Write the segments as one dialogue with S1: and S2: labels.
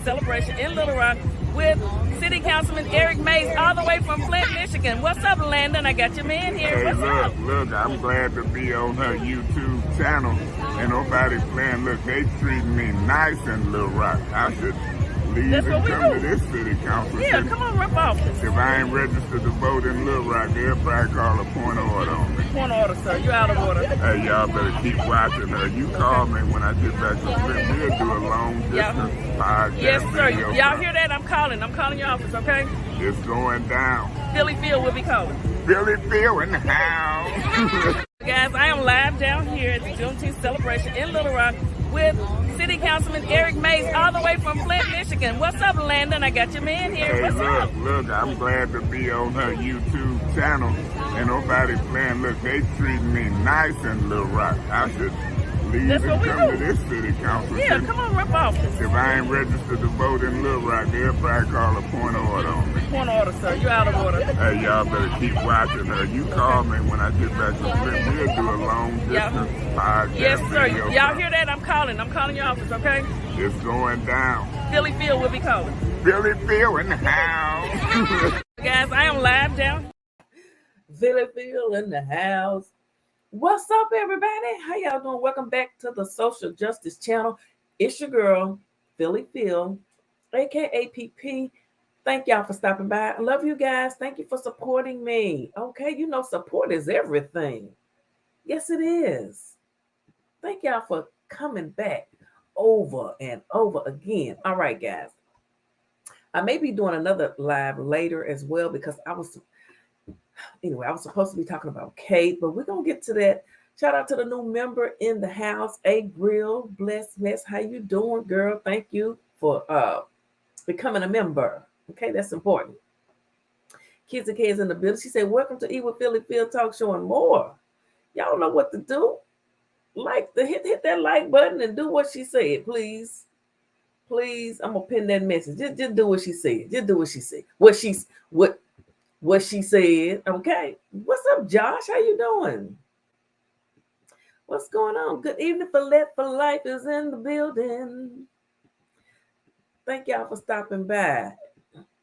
S1: celebration in Little Rock with City Councilman Eric Mays, all the way from Flint, Michigan. What's up, Landon? I got your man here.
S2: Hey,
S1: What's up?
S2: Look, I'm glad to be on her YouTube channel. And nobody playing. Look, they treat me nice in Little Rock. I should leave
S1: That's
S2: and
S1: what we
S2: come
S1: do.
S2: to this city council.
S1: Yeah, come on, rip off.
S2: If I ain't registered to vote in Little Rock, they'll probably call a point of order on me.
S1: Point of order, sir. You out of order.
S2: Hey, y'all better keep watching her. You call me when I get back to Flint. We'll do a long distance podcast.
S1: Yes, sir.
S2: video.
S1: Y'all hear that? I'm calling your office, okay?
S2: It's going down.
S1: Philly Field will be calling.
S2: Philly Field in the house.
S1: Guys, I am live down here at the Juneteenth celebration in Little Rock with City Councilman Eric Mays, all the way from Flint, Michigan. What's up, Landon? I got your man here.
S2: Hey,
S1: What's up?
S2: look, I'm glad to be on her YouTube channel. And nobody playing. Look, they treat me nice in Little Rock. I should leave
S1: That's
S2: and
S1: what we
S2: come
S1: do.
S2: to this city council.
S1: Yeah, come on, rip off.
S2: If I ain't registered to vote in Little Rock, they'll probably call a point of order on me.
S1: Point of order, sir. You out of order.
S2: Hey, y'all better keep watching her. You call me when I get back to Flint. We'll do a long distance podcast.
S1: Yes, sir.
S2: video.
S1: Y'all hear that? I'm calling your office, okay?
S2: It's going down.
S1: Philly Field will be calling.
S2: Philly Field in the house.
S1: Guys, I am live down. Philly Field in the house. What's up, everybody? How y'all doing? Welcome back to the Social Justice Channel. It's your girl, Philly Field, aka PP. Thank y'all for stopping by. I love you guys. Thank you for supporting me. Okay, you know support is everything. Yes, it is. Thank y'all for coming back over and over again. All right, guys. I may be doing another live later as well because I was supposed to be talking about Kate, but we're gonna get to that. Shout out to the new member in the house, A Grill. Bless Mess. How you doing, girl? Thank you for becoming a member. Okay, that's important. Kids and Kids in the building. She said, "Welcome to Eat with Philly Field Talk Show and more." Y'all know what to do. Hit that like button and do what she said, please. Please, I'm gonna pin that message. Just do what she said. Just do what she said. What she said. Okay. What's up, Josh? How you doing? What's going on? Good evening. Follette for Life is in the building. Thank y'all for stopping by.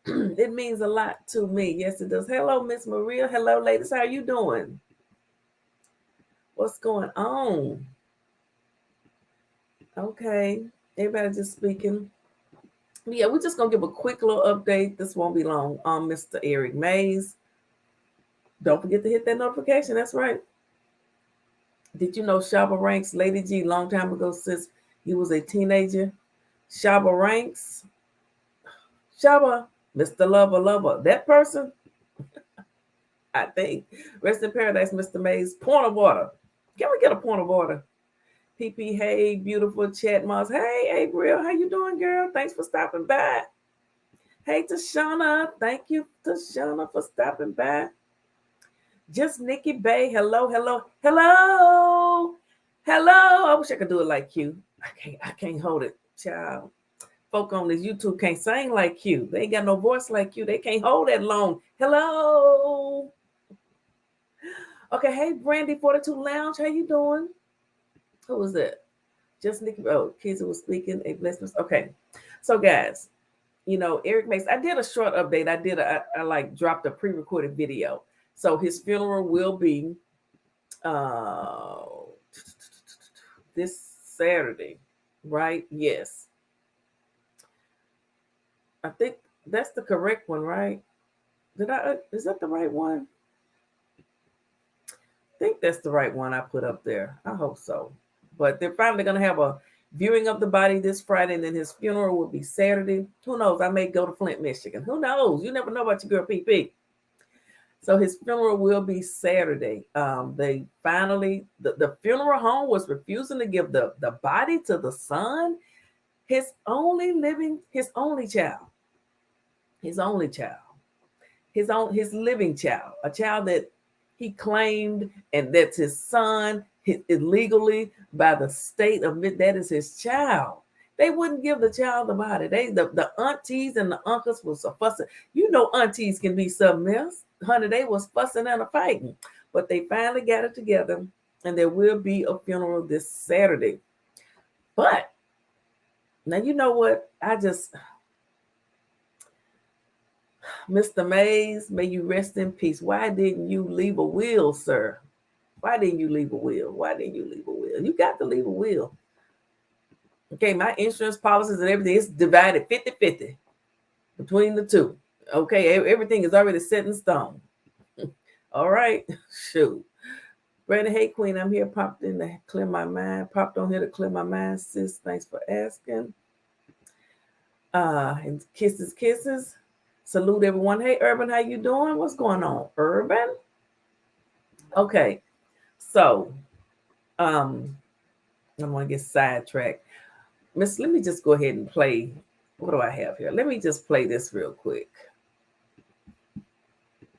S1: It means a lot to me. Yes, it does. Hello, Miss Maria. Hello, ladies. How you doing? What's going on? Okay. Everybody just speaking. Yeah, we're just gonna give a quick little update. This won't be long. Mr. Eric Mays. Don't forget to hit that notification. That's right. Did you know Shabba Ranks, Lady G, long time ago since he was a teenager? Shabba Ranks, Shabba, Mr. Lover Lover. That person, I think. Rest in paradise, Mr. Mays. Point of order. Can we get a point of order? PP, hey, beautiful chat moms. Hey, April, how you doing, girl? Thanks for stopping by. Hey, Tashana, thank you, Tashana, for stopping by. Just Nikki Bay, hello, hello, hello, hello. I wish I could do it like Q. I can't hold it, child. Folk on this YouTube can't sing like Q. They ain't got no voice like Q. They can't hold that long. Hello. Okay, hey, Brandy 42 Lounge, how you doing? Who was that? Just Nikki. Oh, Kizzy was speaking. A blessing. Okay, so guys, Eric Mason. I did a short update. I like dropped a pre-recorded video. So his funeral will be this Saturday, right? Yes. I think that's the correct one, right? Is that the right one? I think that's the right one I put up there. I hope so. But they're finally going to have a viewing of the body this Friday, and then his funeral will be Saturday. Who knows? I may go to Flint, Michigan. Who knows? You never know about your girl PP. So his funeral will be Saturday. They finally, the funeral home was refusing to give the body to the son, his only child, his living child, a child that he claimed, and that's his son, illegally by the state of that is his child. They wouldn't give the child the body. The aunties and the uncles was fussing. Aunties can be something else. Honey, they was fussing and fighting. But they finally got it together, and there will be a funeral this Saturday. But now you know what? Mr. Mays, may you rest in peace. Why didn't you leave a will, sir? Why didn't you leave a will? You got to leave a will. Okay, my insurance policies and everything is divided 50-50 between the two. Okay, everything is already set in stone. All right, shoot. Brandon, hey, Queen, I'm here. Popped on here to clear my mind, sis. Thanks for asking. And kisses. Salute everyone. Hey, Urban, how you doing? What's going on, Urban? Okay, so I don't want to get sidetracked. Let me just go ahead and play. What do I have here? Let me just play this real quick.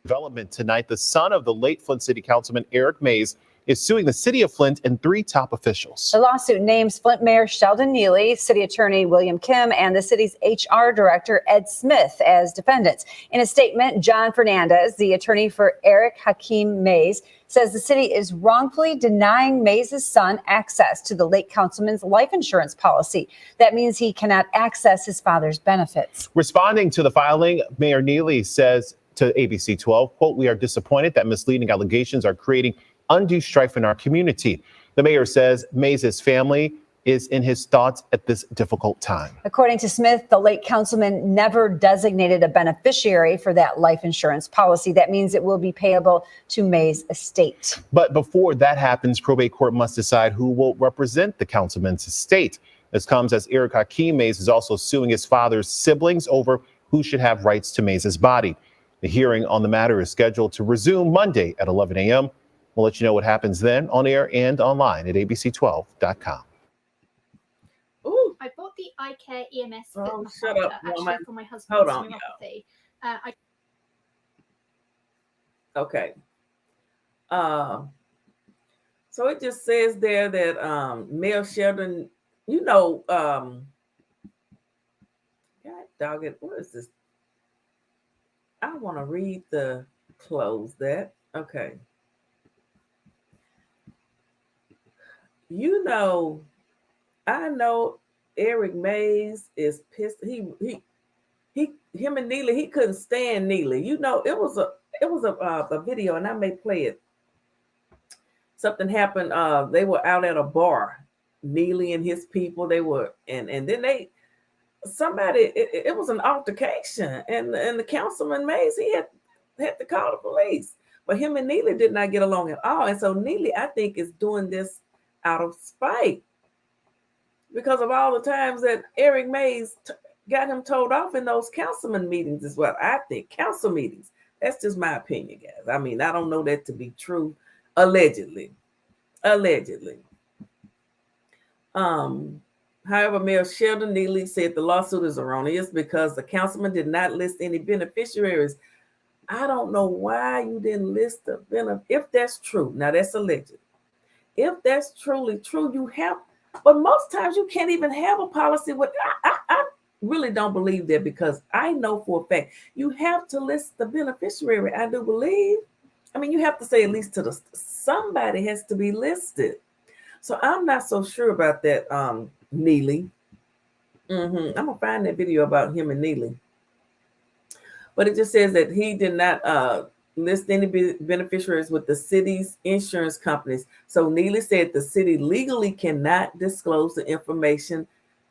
S3: Development tonight. The son of the late Flint City Councilman Eric Mays is suing the city of Flint and 3 top officials.
S4: The lawsuit names Flint Mayor Sheldon Neely, City Attorney William Kim, and the city's HR Director Ed Smith as defendants. In a statement, John Fernandez, the attorney for Eric Hakeem Mays, says the city is wrongfully denying Mays' son access to the late councilman's life insurance policy. That means he cannot access his father's benefits.
S3: Responding to the filing, Mayor Neely says to ABC 12, quote, "We are disappointed that misleading allegations are creating undue strife in our community." The mayor says Mays' family is in his thoughts at this difficult time.
S4: According to Smith, the late councilman never designated a beneficiary for that life insurance policy. That means it will be payable to Mays' estate.
S3: But before that happens, probate court must decide who will represent the councilman's estate. This comes as Eric Hakeem Mays is also suing his father's siblings over who should have rights to Mays' body. The hearing on the matter is scheduled to resume Monday at 11 a.m. We'll let you know what happens then on air and online at abc12.com.
S1: Ooh.
S5: I bought the eye care EMS
S1: shut up,
S5: actually for my husband's
S1: Hold on,
S5: neuropathy.
S1: Okay. So it just says there that Mayor Sheldon, God dog it, what is this? I want to read close that. Okay. I know Eric Mays is pissed. Him and Neely, he couldn't stand Neely. It was a video, and I may play it. Something happened. They were out at a bar, Neely and his people. They were, and then it was an altercation, and the councilman Mays, he had to call the police. But him and Neely did not get along at all. And so Neely, I think, is doing this out of spite because of all the times that Eric Mays got him told off in those councilman meetings as well. I think council meetings. That's just my opinion, guys. I mean, I don't know that to be true. Allegedly. However, Mayor Sheldon Neely said the lawsuit is erroneous because the councilman did not list any beneficiaries. I don't know why you didn't list the if that's true. Now that's alleged. If that's truly true, you have, but most times you can't even have a policy with. I really don't believe that because I know for a fact you have to list the beneficiary. I do believe. I mean, you have to say at least to somebody has to be listed. So I'm not so sure about that, Neely. I'm gonna find that video about him and Neely. But it just says that he did not list any beneficiaries with the city's insurance companies. So Neely said the city legally cannot disclose the information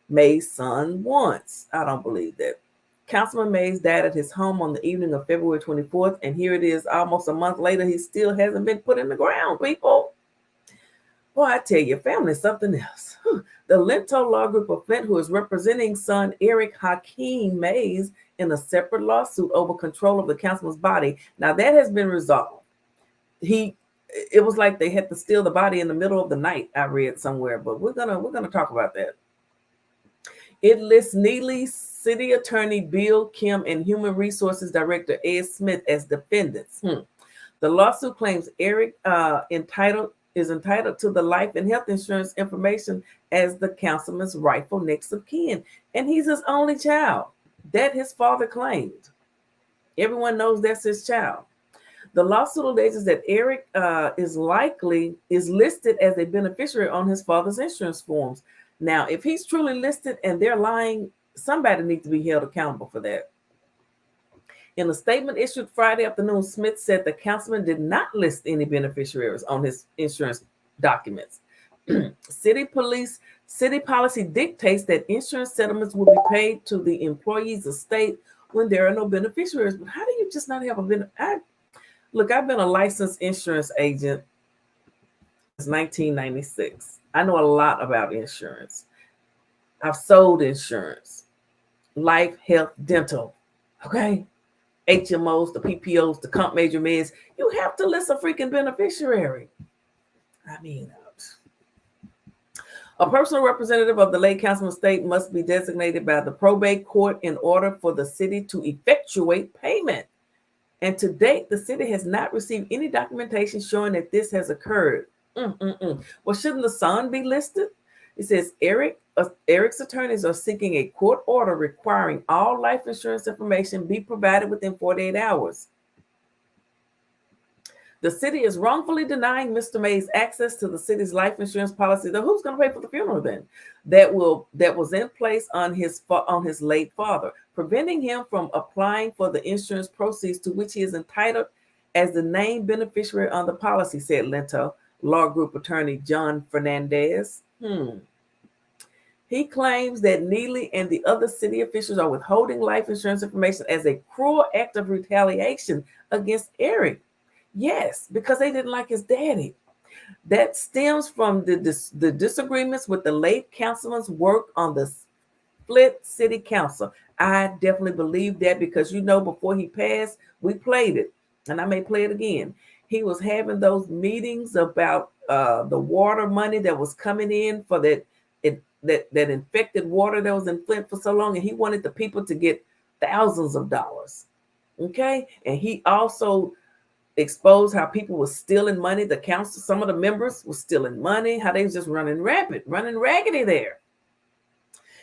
S1: Mays' son wants. I don't believe that. Councilman Mays died at his home on the evening of February 24th, and here it is almost a month later. He still hasn't been put in the ground, people. Boy, I tell you, family is something else. The Lento Law Group of Flint, who is representing son Eric Hakeem Mays in a separate lawsuit over control of the councilman's body. Now that has been resolved. It was like they had to steal the body in the middle of the night, I read somewhere, but we're gonna talk about that. It lists Neely's city attorney Bill Kim and Human Resources Director Ed Smith as defendants. The lawsuit claims Eric is entitled to the life and health insurance information as the councilman's rightful next of kin, and he's his only child that his father claimed. Everyone knows that's his child. The lawsuit alleges that Eric is listed as a beneficiary on his father's insurance forms. Now, if he's truly listed and they're lying, somebody needs to be held accountable for that. In a statement issued Friday afternoon, Smith said the councilman did not list any beneficiaries on his insurance documents. City policy dictates that insurance settlements will be paid to the employee's estate when there are no beneficiaries. But how do you just not have a beneficiary? Look, I've been a licensed insurance agent since 1996. I know a lot about insurance. I've sold insurance, life, health, dental, okay? HMOs, the PPOs, the comp major meds. You have to list a freaking beneficiary. I mean, a personal representative of the late councilman's estate must be designated by the probate court in order for the city to effectuate payment. And to date, the city has not received any documentation showing that this has occurred. Well, shouldn't the son be listed? It says Eric's attorneys are seeking a court order requiring all life insurance information be provided within 48 hours. The city is wrongfully denying Mr. Mays access to the city's life insurance policy. Then who's going to pay for the funeral then? That was in place on his late father, preventing him from applying for the insurance proceeds to which he is entitled as the named beneficiary on the policy, said Lento Law Group attorney John Fernandez. He claims that Neely and the other city officials are withholding life insurance information as a cruel act of retaliation against Eric. Yes, because they didn't like his daddy. That stems from the disagreements with the late councilman's work on the Flint City Council. I definitely believe that because, before he passed, we played it, and I may play it again. He was having those meetings about the water money that was coming in for that infected water that was in Flint for so long, and he wanted the people to get thousands of dollars. Okay, and he also exposed how people were stealing money. The council, some of the members were stealing money, how they was just running raggedy there.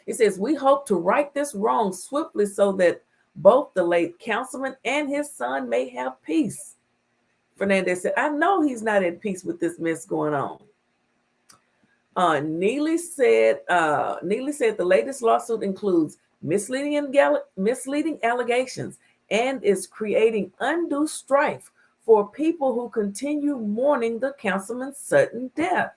S1: It says, we hope to right this wrong swiftly so that both the late councilman and his son may have peace. Fernandez said, I know he's not at peace with this mess going on. Neely said the latest lawsuit includes misleading allegations and is creating undue strife for people who continue mourning the councilman's sudden death.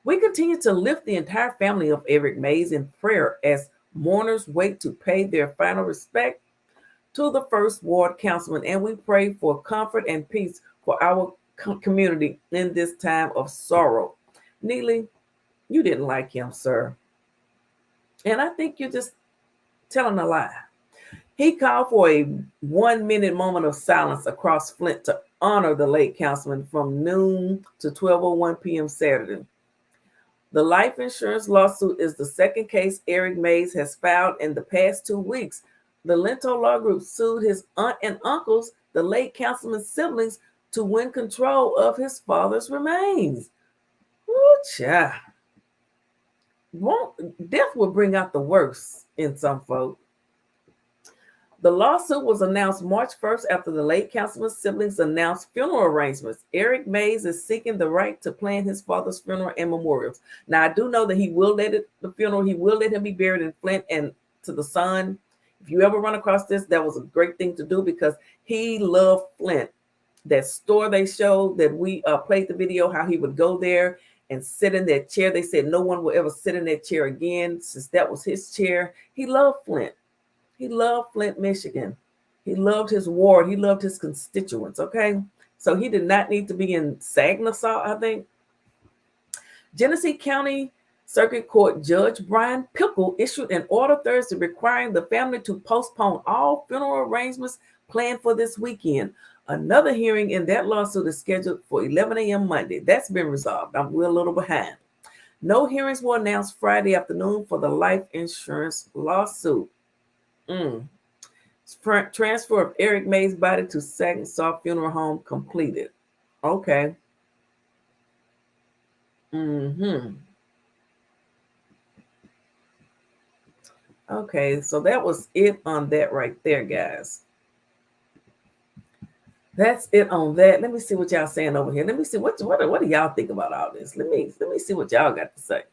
S1: We continue to lift the entire family of Eric Mays in prayer as mourners wait to pay their final respect to the First Ward Councilman, and we pray for comfort and peace for our community in this time of sorrow. Neely, you didn't like him, sir. And I think you're just telling a lie. He called for a 1-minute moment of silence across Flint to honor the late councilman from noon to 12:01 p.m. Saturday. The life insurance lawsuit is the second case Eric Mays has filed in the past 2 weeks. The Lento Law Group sued his aunt and uncles, the late councilman's siblings, to win control of his father's remains. Ooh, child. Death will bring out the worst in some folk. The lawsuit was announced March 1st after the late councilman's siblings announced funeral arrangements. Eric Mays is seeking the right to plan his father's funeral and memorials. Now, I do know that he will let him be buried in Flint and to the sun. If you ever run across this, that was a great thing to do because he loved Flint. That store they showed that we played the video, how he would go there and sit in that chair. They said no one will ever sit in that chair again since that was his chair. He loved Flint. He loved Flint, Michigan. He loved his ward. He loved his constituents, okay? So he did not need to be in Saginaw, I think. Genesee County Circuit Court Judge Brian Pickle issued an order Thursday requiring the family to postpone all funeral arrangements planned for this weekend. Another hearing in that lawsuit is scheduled for 11 a.m. Monday. That's been resolved. We're a little behind. No hearings were announced Friday afternoon for the life insurance lawsuit. Transfer of Eric Mays' body to Saginaw Funeral Home completed. Okay. Okay, so that was it on that right there, guys. That's it on that. Let me see what y'all saying over here. Let me see what do y'all think about all this. Let me see what y'all got to say.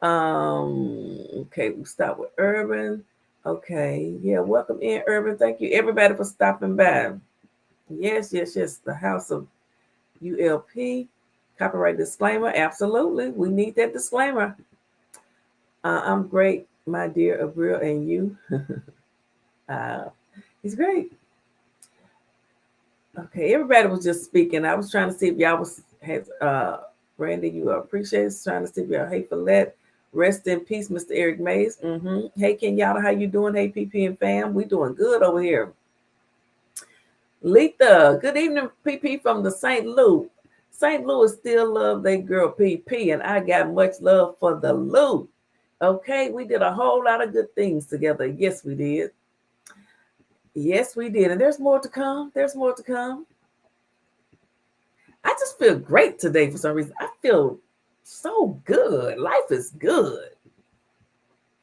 S1: Okay, we start with Urban. Okay, yeah, welcome in, Urban. Thank you, everybody, for stopping by. Yes. The House of ULP. Copyright disclaimer. Absolutely. We need that disclaimer. I'm great, my dear Abril, and you. He's great. Okay, everybody was just speaking. I was trying to see if y'all had Randy, you appreciate it. Trying to see if y'all hate for that. Rest in peace, Mr. Eric Mays. Hey, Kenyatta, how you doing? Hey, PP and fam. We doing good over here. Letha, good evening, PP from the St. Louis. St. Louis still love their girl PP, and I got much love for the Lou. Okay, we did a whole lot of good things together. Yes, we did. Yes, we did. And there's more to come. There's more to come. I just feel great today for some reason. I feel so good. Life is good.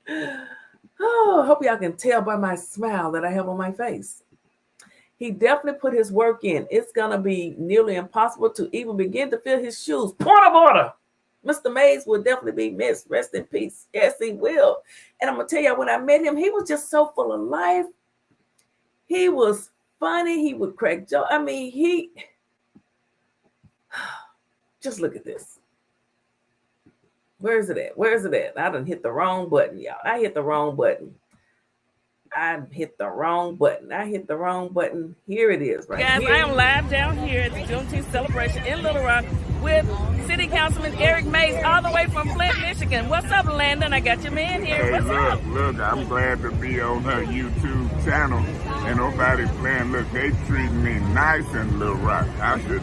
S1: Oh, I hope y'all can tell by my smile that I have on my face. He definitely put his work in. It's going to be nearly impossible to even begin to fill his shoes. Point of order. Mr. Mays will definitely be missed. Rest in peace. Yes, he will. And I'm going to tell you, when I met him, he was just so full of life. He was funny. He would crack jokes. I mean, just look at this. Where is it at? Where is it at? I done hit the wrong button, y'all. I hit the wrong button. Here it is, right
S6: Guys,
S1: here.
S6: I am live down here at the Juneteenth celebration in Little Rock with City Councilman Eric Mays, all the way from Flint, Michigan. What's up, Landon? I got your man here.
S2: Hey,
S6: What's up?
S2: look, I'm glad to be on her YouTube channel. And nobody playing. Look, they treat me nice in Little Rock. I should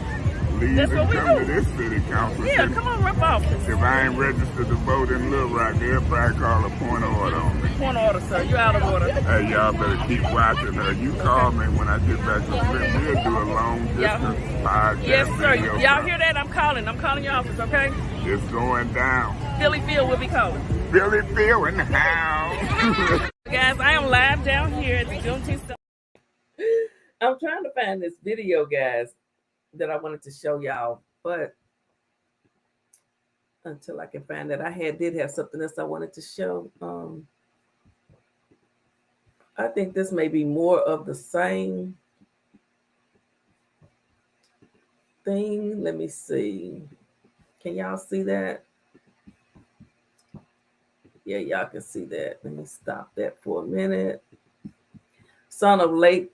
S2: leave
S6: That's
S2: and
S6: what we
S2: come
S6: do.
S2: to this city council.
S6: Yeah, come on, rip off.
S2: If I ain't registered to vote in Little Rock, they'll probably call a point of order on me.
S6: Point of order, sir. You out of order.
S2: Hey, y'all better keep watching her. You call me when I get back to Flint. We'll do a long distance podcast.
S6: Yes, sir.
S2: video
S6: Y'all
S2: from-
S6: hear that? I'm calling your office, okay?
S2: It's going down.
S6: Philly Field will be calling.
S2: Billy Phil in the house.
S6: Guys, I am live down here at the Juneteenth.
S1: I'm trying to find this video, guys, that I wanted to show y'all, but until I can find it, I did have something else I wanted to show. I think this may be more of the same thing. Let me see. Can y'all see that? Yeah, y'all can see that. Let me stop that for a minute. son of late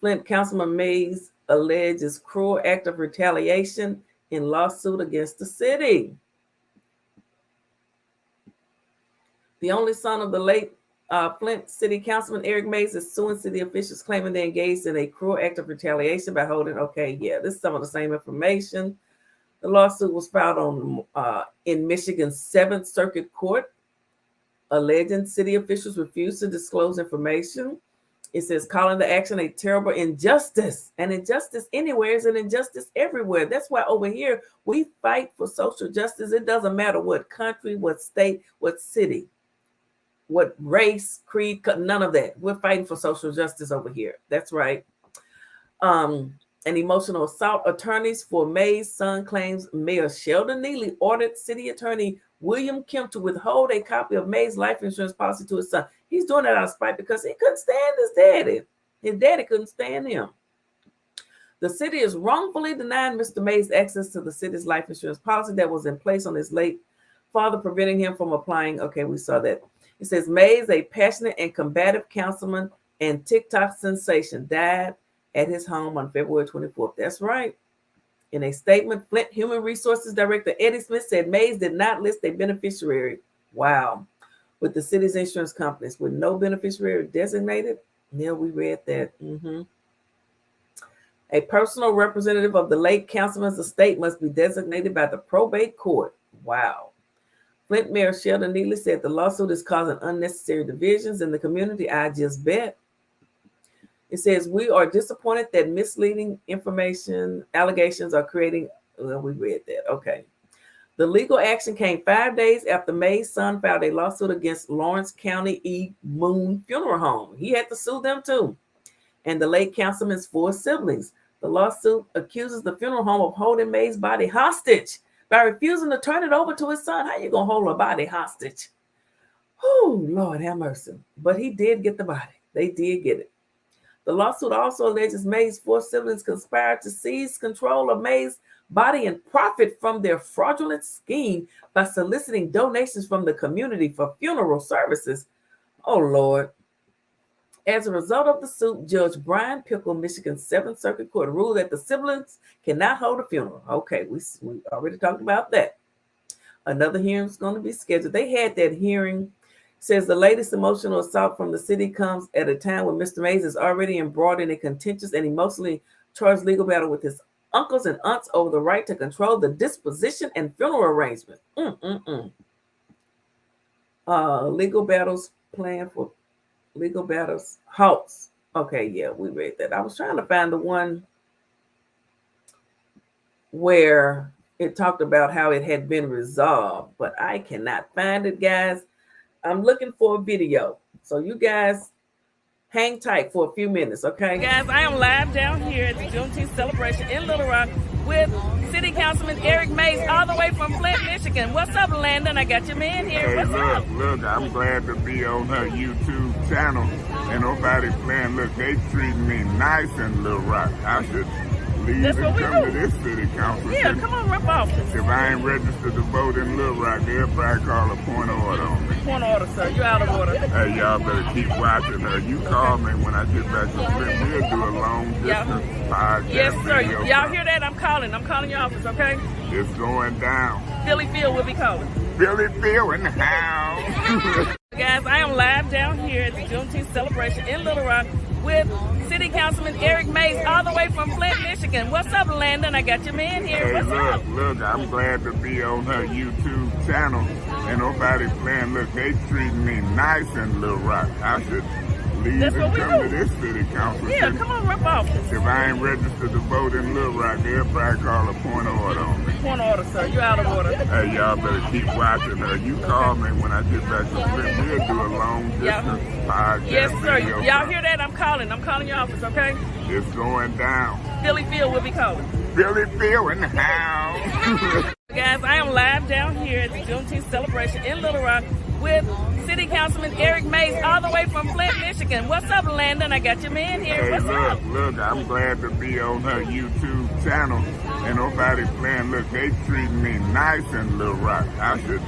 S1: Flint Councilman Mays, alleges cruel act of retaliation in lawsuit against the city. The only son of the late Flint City Councilman Eric Mays is suing city officials, claiming they engaged in a cruel act of retaliation by holding. Okay, yeah, this is some of the same information. The lawsuit was filed in Michigan's 7th Circuit Court, alleging city officials refused to disclose information. It says, calling the action a terrible injustice. And injustice anywhere is an injustice everywhere. That's why over here we fight for social justice. It doesn't matter what country, what state, what city, what race, creed, none of that. We're fighting for social justice over here. That's right. An emotional assault attorneys for May's son claims Mayor Sheldon Neely ordered City Attorney William Kim to withhold a copy of May's life insurance policy to his son. He's doing that out of spite because he couldn't stand his daddy. His daddy couldn't stand him. The city is wrongfully denying Mr. Mays access to the city's life insurance policy that was in place on his late father, preventing him from applying. Okay, we saw that. It says Mays, a passionate and combative councilman and TikTok sensation, died at his home on February 24th. That's right. In a statement, Flint Human Resources Director Eddie Smith said Mays did not list a beneficiary. Wow. With the city's insurance companies, with no beneficiary designated. Yeah, we read that. A personal representative of the late councilman's estate must be designated by the probate court. Wow. Flint Mayor Sheldon Neely said the lawsuit is causing unnecessary divisions in the community. I just bet. It says, we are disappointed that misleading information allegations are creating. Well, we read that. Okay. The legal action came 5 days after May's son filed a lawsuit against Lawrence County E. Moon Funeral Home. He had to sue them too. And the late councilman's 4 siblings. The lawsuit accuses the funeral home of holding May's body hostage by refusing to turn it over to his son. How you going to hold a body hostage? Oh, Lord have mercy. But he did get the body. They did get it. The lawsuit also alleges May's 4 siblings conspired to seize control of May's body and profit from their fraudulent scheme by soliciting donations from the community for funeral services. Oh, Lord. As a result of the suit, Judge Brian Pickle, Michigan's 7th Circuit Court, ruled that the siblings cannot hold a funeral. Okay, we already talked about that. Another hearing is going to be scheduled. They had that hearing. Says the latest emotional assault from the city comes at a time when Mr. Mays is already embroiled in a contentious and emotionally charged legal battle with his uncles and aunts over the right to control the disposition and funeral arrangement. Legal battles planned for legal battles halts. Okay, yeah, we read that. I was trying to find the one where it talked about how it had been resolved, but I cannot find it, guys. I'm looking for a video. So you guys hang tight for a few minutes, okay?
S6: Guys, I am live down here at the Juneteenth celebration in Little Rock with City Councilman Eric Mays, all the way from Flint, Michigan. What's up, Landon? I got your man here. What's up?
S2: Look, I'm glad to be on her YouTube channel. And nobody playing. Look, they treating me nice in Little Rock. I should leave and come to this city council.
S6: Yeah, come on, rip off.
S2: If I ain't registered to vote in Little Rock, they'll probably call a point of order on me.
S6: Point of order, sir. You're out of order.
S2: Hey, y'all better keep watching her. You call me when I get back to Flint. We'll do a long distance podcast.
S6: Yes, sir. Y'all hear that? I'm calling your office, okay?
S2: It's going down.
S6: Philly Field will be calling.
S2: Philly Field in the house.
S6: Guys, I am live down here at the Juneteenth celebration in Little Rock with City Councilman Eric Mays, all the way from Flint, Michigan. What's up, Landon? I got your man here.
S2: Hey,
S6: What's up?
S2: Look, I'm glad to be on her YouTube channel. And nobody playing. Look, they treating me nice in Little Rock. I should leave and come to this city council.
S6: Yeah, come on, rip off.
S2: If I ain't registered to vote in Little Rock, they'll probably call a point of order on me.
S6: Point of order, sir. You're out of order.
S2: Hey, y'all better keep watching her. You call me when I get back to Flint. We'll do a long distance podcast.
S6: Yes, sir. Y'all hear that? I'm calling your office, okay?
S2: It's going down.
S6: Philly Field will be calling.
S2: Philly Field in the house.
S6: Guys, I am live down here at the Juneteenth celebration in Little Rock with City Councilman Eric Mays, all the way from Flint, Michigan. What's up, Landon? I got your man here.
S2: Hey,
S6: What's up?
S2: Look, I'm glad to be on her YouTube channel. And nobody playing. Look, they treating me nice in Little Rock. I should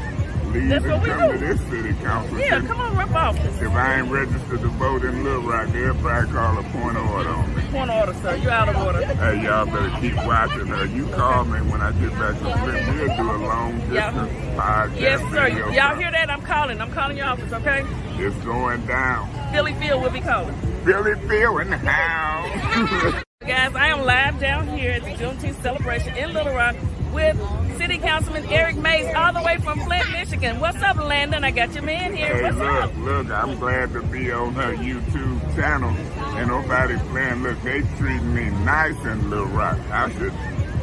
S2: leave
S6: That's
S2: and
S6: what we
S2: come
S6: do.
S2: to this city council.
S6: Yeah, come on, rip off.
S2: If I ain't registered to vote in Little Rock, they'll probably call a point of order on me.
S6: Point of order, sir. You out of order.
S2: Hey, y'all better keep watching her. You call me when I get back to Flint. We'll do a long distance podcast.
S6: Yes, sir.
S2: video
S6: Y'all
S2: show.
S6: hear that? I'm calling. I'm calling your office, okay?
S2: It's going down.
S6: Philly Field will be calling.
S2: Billy Phil in the house.
S6: Guys, I am live down here at the Juneteenth celebration in Little Rock with City Councilman Eric Mays, all the way from Flint, Michigan. What's up, Landon? I got your man here.
S2: Hey,
S6: What's up?
S2: look, I'm glad to be on her YouTube channel. And nobody playing. Look, they treating me nice in Little Rock. I should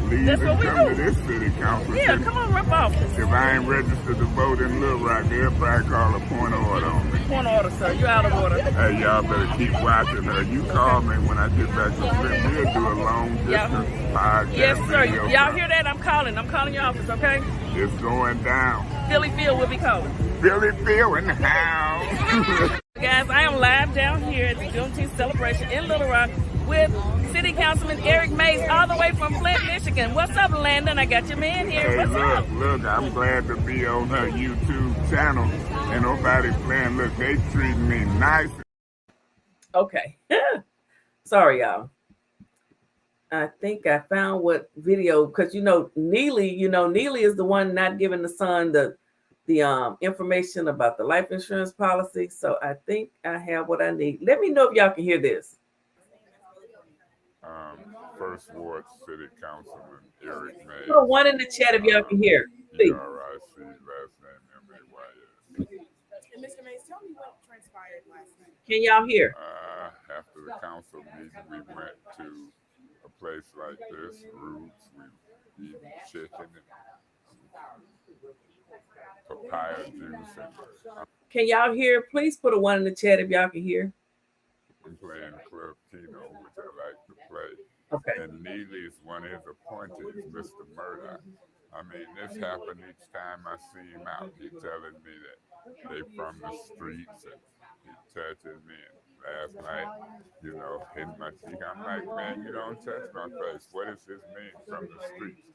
S2: leave
S6: That's
S2: and
S6: what we
S2: come
S6: do.
S2: to this city council.
S6: Yeah, come on, rip off.
S2: If I ain't registered to vote in Little Rock, they'll probably call a point of order on me.
S6: Point of order, sir. You out of order.
S2: Hey, y'all better keep watching her. You call me when I get back to Flint. We'll do a long distance podcast.
S6: Yes, sir.
S2: video
S6: Y'all
S2: show.
S6: hear that? I'm calling. I'm calling your office, okay?
S2: It's going down.
S6: Philly Field will be calling.
S2: Billy Phil in the house.
S6: Guys, I am live down here at the Juneteenth celebration in Little Rock with City Councilman Eric Mays, all the way from Flint, Michigan. What's up, Landon? I got your man here.
S2: Hey,
S6: What's up?
S2: look, I'm glad to be on her YouTube channel. And nobody playing. Look, they treating me nice.
S1: Okay. Sorry, y'all. I think I found what video, because Neely is the one not giving the son the information about the life insurance policy. So I think I have what I need. Let me know if y'all can hear this.
S2: First Ward City Councilman Eric Mays.
S1: Put one in the chat if y'all can hear. Please.
S2: ERIC, last name M-A-Y-S.
S7: And Mr. Mays, tell me what transpired last night.
S1: Can y'all hear?
S2: After the council meeting, we went to a place like this, Roots. We eat chicken and papaya juice. And
S1: Can y'all hear? Please put a one in the chat if y'all can hear.
S2: I'm playing Club Keno, which I like to play.
S1: Okay.
S2: And Neely is one of his appointees, Mr. Murdoch. I mean, this happened each time I see him out. He's telling me that they from the streets and he touches me. And last night, in my cheek, I'm like, man, you don't touch my face. What does this mean from the streets?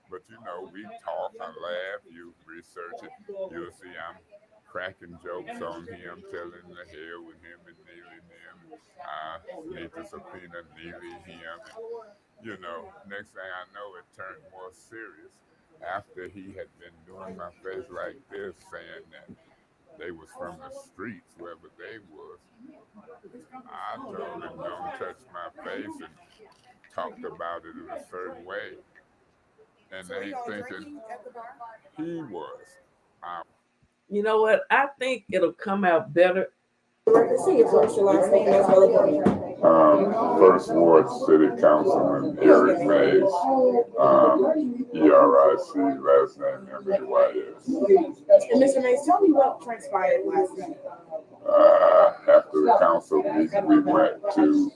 S2: But we talk, I laugh, you research it, you'll see I'm cracking jokes on him, telling the hell with him and Neely and them. I need to subpoena Neely, him. And, next thing I know, it turned more serious after he had been doing my face like this, saying that they was from the streets, wherever they was. I told him, don't touch my face, and talked about it in a certain way. And
S7: So
S2: they
S7: y'all
S2: thinking
S7: drinking at the bar?
S2: he was.
S1: You know what? I think it'll come out better.
S7: See, it's what's your last name? That's really good.
S2: First Ward City Councilman Eric Mays, ERIC, last name M-A-Y-S.
S7: And Mr. Mays, tell me what transpired last night.
S2: After the council meeting, we went to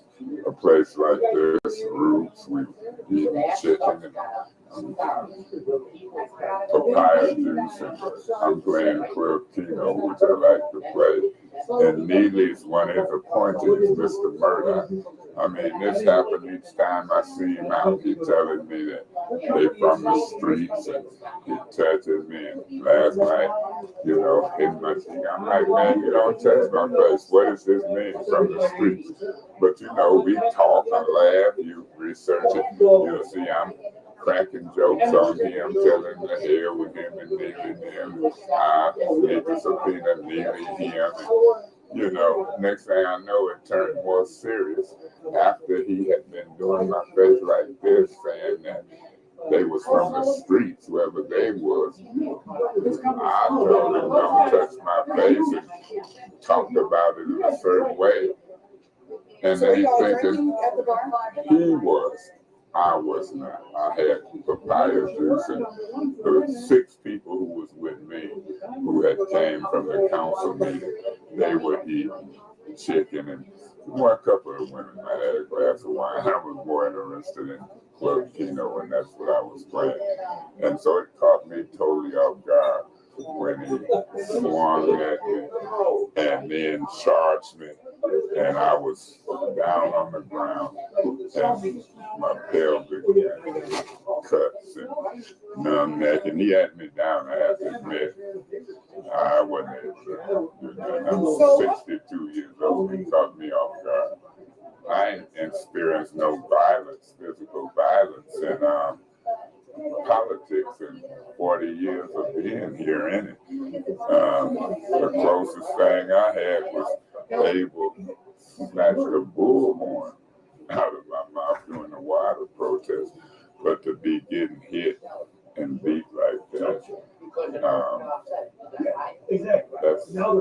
S2: a place like this, Roots. We eat chicken and papaya juice. And I'm playing Club Keno, which I like to play. And Neely's one of his appointees, Mr. Murdoch. I mean, this happened each time I see him out. He's telling me that they from the streets and he touches me. And last night, in my cheek, I'm like, man, you don't touch my face. What does this mean from the streets? But we talk, I laugh, you research it. You'll see I'm cracking jokes on him, telling the hell with him and Neely and them. I need to subpoena Neely, him. And, next thing I know, it turned more serious after he had been doing my face like this, saying that they was from the streets, wherever they was. I told him, don't touch my face, and talked about it in a certain way. And
S7: So
S2: they
S7: y'all
S2: thinking
S7: drinking at the bar?
S2: he was. I was not. I had papaya juice, and there were 6 people who was with me who had came from the council meeting. They were eating chicken, and one couple of women might have had a glass of wine. I was more interested in Club Keno, and that's what I was playing. And so it caught me totally off guard when he swung at me and then charged me. And I was down on the ground, and my pelvic cuts and numb neck, and he had me down, I have to admit. 62 years old. He caught me off guard. I ain't experienced no violence, physical violence in politics in 40 years of being here in it. The closest thing I had was able to snatch the bullhorn out of my mouth during the water protest, but to be getting hit and beat like that, that's not,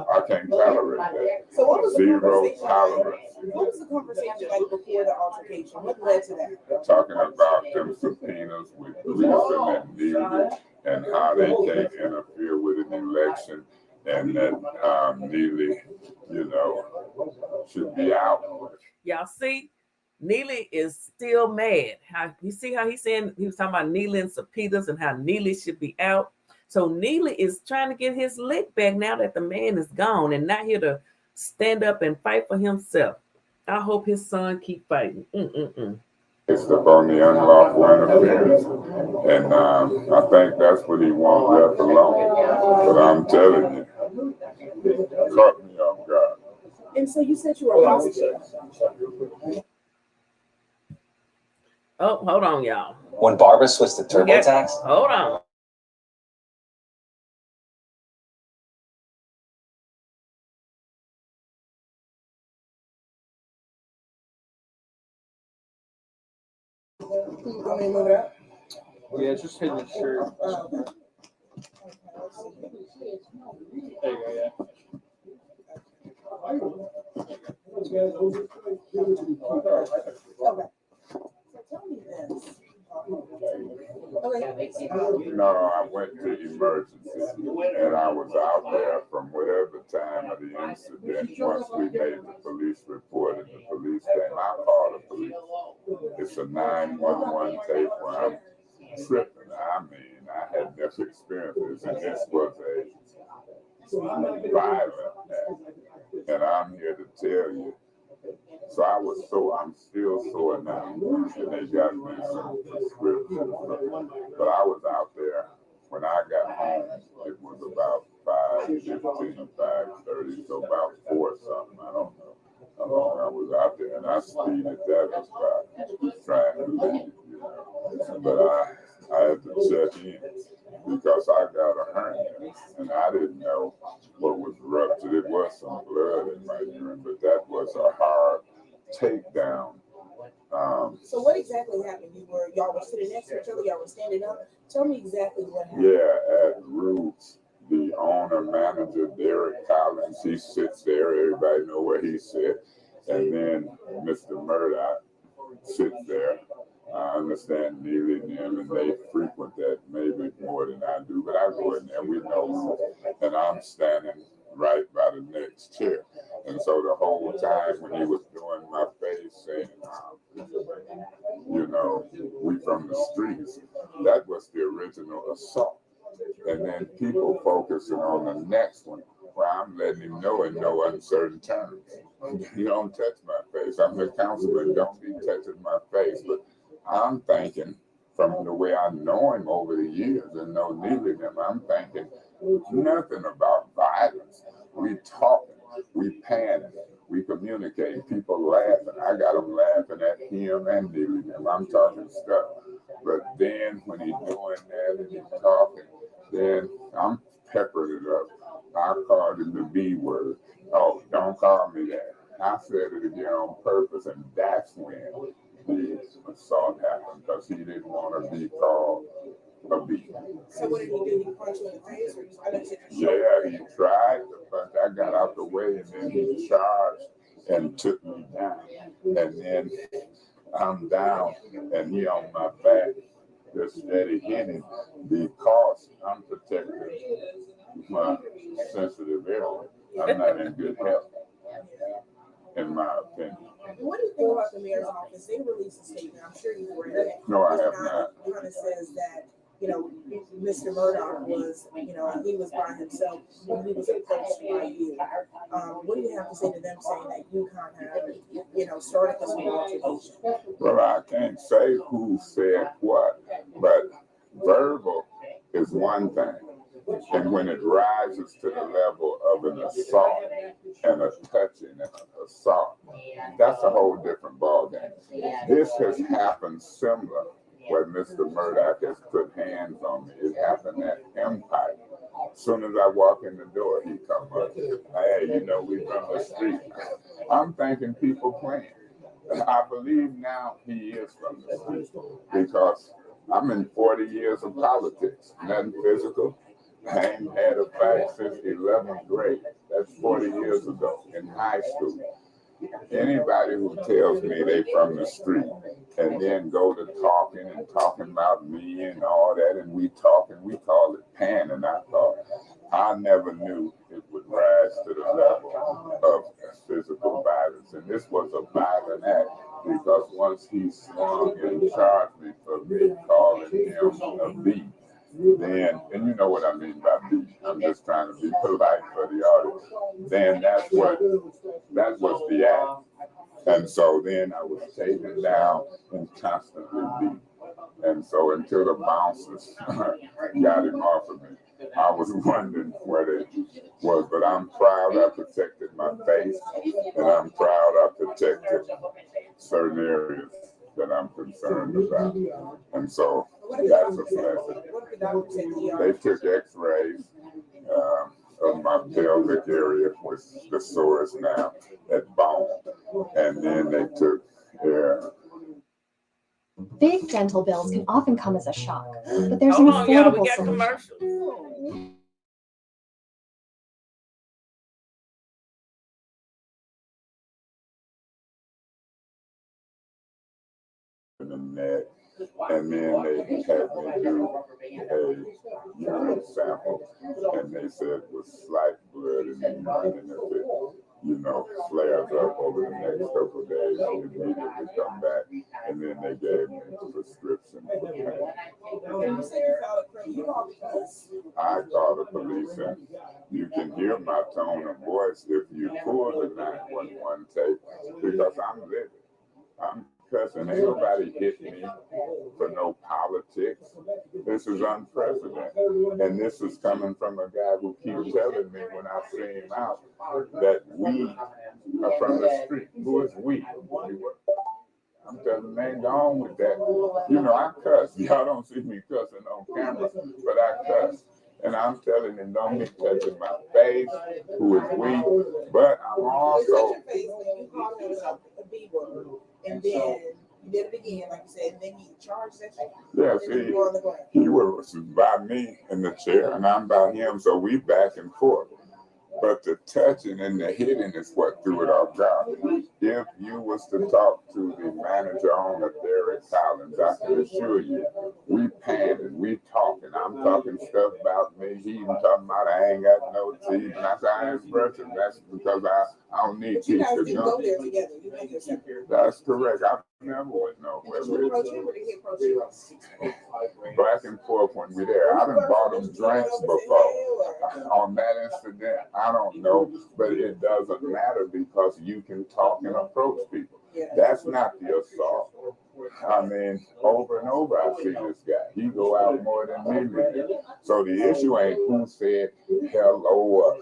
S2: I can't tolerate that.
S7: So what was the
S2: Zero
S7: conversation
S2: tolerance.
S7: like? What was the conversation like before the altercation? What led to that?
S2: Talking about them subpoenas with Gleason and Neely and how they can't interfere with an election, and that Neely, should be out.
S1: Y'all see, Neely is still mad. You see how he's saying, he was talking about Neely and subpoenas and how Neely should be out. So Neely is trying to get his lick back now that the man is gone and not here to stand up and fight for himself. I hope his son keep fighting.
S2: It's upon the unlawful interference, and I think that's what he wants left alone. But I'm telling you, caught me off guard.
S7: And so you said you were a prosecutor.
S1: Oh, hold on, y'all.
S8: When Barbara switched to TurboTax,
S1: Hold on.
S7: You want me to move it up?
S9: Yeah, just hitting the shirt. There you go, yeah.
S7: Okay. So tell me this. Okay.
S2: No, I went to emergency, and I was out there from whatever time of the incident. Once we made the police report and the police came, I called the police. It's a 911 tape where I'm tripping. I mean, I had never experienced this, and this was a violent act. And I'm here to tell you. So I'm still sore now, and they got me some prescriptions. But I was out there, when I got home, it was about 5:15, 5:30, so about 4 something, I don't know how long I was out there, and I speeded that as about trying to leave, But I had to check in because I got a hernia, and I didn't know what was ruptured. It was some blood in my urine, but that was a hard takedown.
S7: So what exactly happened? Y'all were sitting next to each other, y'all were standing up. Tell me exactly what happened.
S2: Yeah, at Roots, the owner, manager, Derek Collins, he sits there. Everybody know what he said. And then Mr. Murdoch sits there. I understand Neely and them, and they frequent that maybe more than I do, but I go in there, we know, and I'm standing right by the next chair. And so the whole time when he was doing my face, saying, we from the streets, that was the original assault. And then people focusing on the next one, where I'm letting him know in no uncertain terms, you don't touch my face. I'm the councilman, don't be touching my face. But I'm thinking, from the way I know him over the years and know Neely and him, I'm thinking nothing about violence. We talking, we panning, we communicating, people laughing. I got them laughing at him and Neely and him. I'm talking stuff. But then when he's doing that and he's talking, then I'm peppering it up. I called him the B word. Oh, don't call me that. I said it again on purpose, and that's when the assault happened, because he didn't want to be called a B.
S7: So what did he do? He punched you in the face?
S2: Yeah, he tried to punch. I got out the way, and then he charged and took me down. And then I'm down, and he on my back, just steady hitting, because I'm protecting my sensitive area. I'm not in good health, in my opinion.
S7: What do you think about the mayor's office? They released a statement. I'm sure you've read it.
S2: No, I have not.
S7: It kind of says that, Mr. Murdoch was, he was by himself when he was approached by you. What do you have to say to them saying that you kind of, started this whole altercation?
S2: Well, I can't say who said what, but verbal is one thing. And when it rises to the level of an assault and a touching and an assault, that's a whole different ballgame. This has happened similar where Mr. Murdoch has put hands on me. It happened at Empire. As soon as I walk in the door, he come up. Hey, you know, we from the street. I'm thinking people playing. I believe now he is from the street because I'm in 40 years of politics. Nothing physical. I ain't had a fight since 11th grade. That's 40 years ago in high school. Anybody who tells me they from the street and then go to talking about me and all that, and we call it panning. I never knew it would rise to the level of physical violence. And this was a violent act because once he swung and charged me for me calling him a B, then, and you know what I mean by B, I'm just trying to be polite for the audience, then that was the act. And so then I was taken down and constantly beat. And so until the bouncers got him off of me, I was wondering where they was. But I'm proud I protected my face, and I'm proud I protected certain areas that I'm concerned about. And so that's a blessing. They took x-rays of my pelvic area, which the sores now at bone. And then they took
S10: Big dental bills can often come as a shock, but there's
S6: Hold
S10: an
S6: on, y'all. We
S10: affordable
S6: got
S10: solution.
S6: commercials.
S2: in the neck, and then they had me do a urine sample, and they said it was slight blood in the urine, and if it, flares up over the next couple of days, you immediately come back, and then they gave me a prescription for pain. I called the police, and you can hear my tone of voice if you pull the 911 tape, because I'm livid. I'm cussing. Ain't nobody hit me for no politics. This is unprecedented. And this is coming from a guy who keeps telling me when I see him out that we are from the street. Who is we? I'm telling them, ain't gone with that. I cuss. Y'all don't see me cussing on camera, but I cuss. And I'm telling them, don't be touching my face, who is we, but I'm also.
S7: And then you did it again, like you said, and then he charged that thing.
S2: Yeah, see, he was by me in the chair, and I'm by him, so we back and forth. But the touching and the hitting is what threw it off guard. If you was to talk to the manager on the Derek Collins, I can assure you, we pan and we talking. I'm talking stuff about me. He even talking about I ain't got no teeth. And I said, I ain't brushing. That's because I don't need teeth to
S7: jump. Go there together. You make yourself.
S2: That's correct. I never went nowhere with it. Back and forth when we're there. I done bought them drinks before on that incident. I don't know, but it doesn't matter because you can talk and approach people. That's not the assault. I mean, over and over I see this guy. He go out more than me. So the issue ain't who said hello or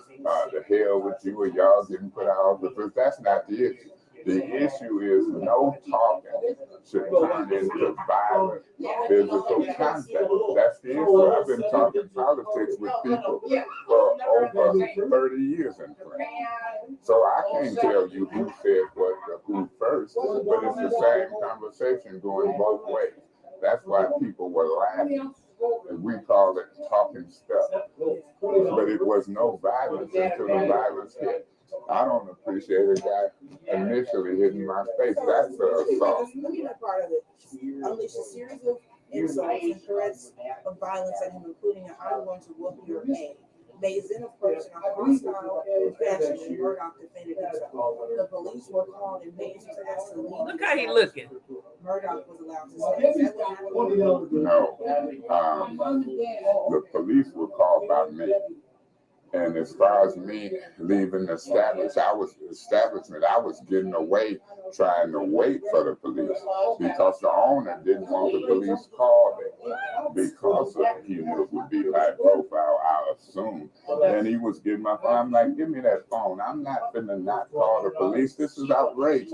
S2: the hell with you or y'all getting put out because that's not the issue. The issue is no talking should turn into violent physical contact. That's the issue. I've been talking politics with people for over 30 years in France. So I can't tell you who said what or who first, but it's the same conversation going both ways. That's why people were laughing. And we call it talking stuff. But it was no violence until the violence hit. I don't appreciate a guy initially hitting my face. That's an assault.
S7: Part of it. Unleash a series of insults and threats of violence at him, including an I'm going to whoop your ass. Mays then approached in a hostile fashion and Murdoch defended himself. The police were called and Mays was asked to leave.
S6: Look how he looking.
S7: Murdoch was allowed to stay.
S2: No. The police were called by me. And as far as me leaving the establishment, I was getting away, trying to wait for the police because the owner didn't want the police called because he knew it would be high profile, I assume. And he was getting my phone. I'm like, give me that phone. I'm not finna not call the police. This is outrageous.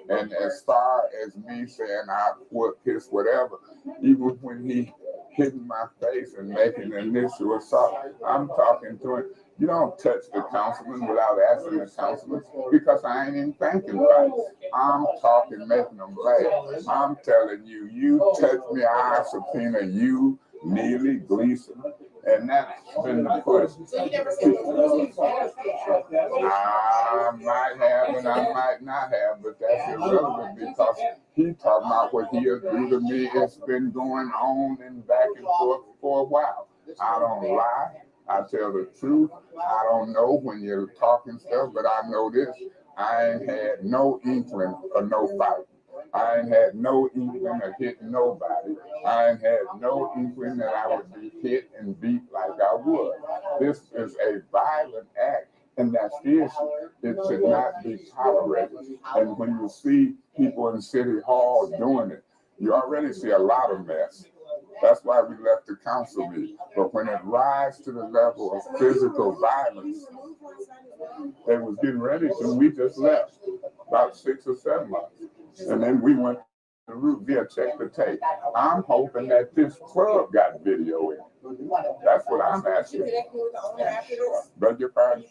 S2: And as far as me saying I would piss whatever, even when he hitting my face and making an initial assault, I'm talking to him. You don't touch the councilman without asking the councilman because I ain't even thinking right. I'm talking, making them laugh. I'm telling you, you touch me, I subpoena you, Neely, Gleason, and that's been the push. I might have and I might not have, but that's irrelevant because he talking about what he'll do to me. It's been going on and back and forth for a while. I don't lie. I tell the truth. I don't know when you're talking stuff, but I know this. I ain't had no inkling of no fight. I ain't had no inkling of hitting nobody. I ain't had no inkling that I would be hit and beat like I would. This is a violent act, and that's the issue. It should not be tolerated. And when you see people in City Hall doing it, you already see a lot of mess. That's why we left the council meeting. But when it rises to the level of physical violence, they was getting ready to. We just left about 6 or 7 months. And then we went to the route via check the tape. I'm hoping that this club got video in. That's what I'm asking. Beg your pardon?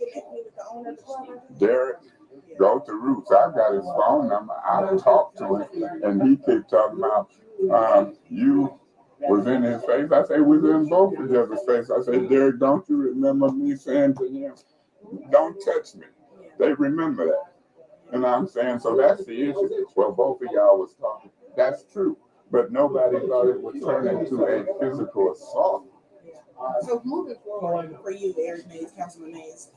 S2: Derek, go to Roots. I've got his phone number. I talked to him, and he kept talking about you was in his face. I say, we was in both of each other's face. I say, Derek, don't you remember me saying to him, don't touch me? They remember that. And I'm saying, so that's the issue. Well, both of y'all was talking. That's true. But nobody thought it would turn into a physical assault.
S7: So moving forward for you, Eric Mays, Councilman Mays,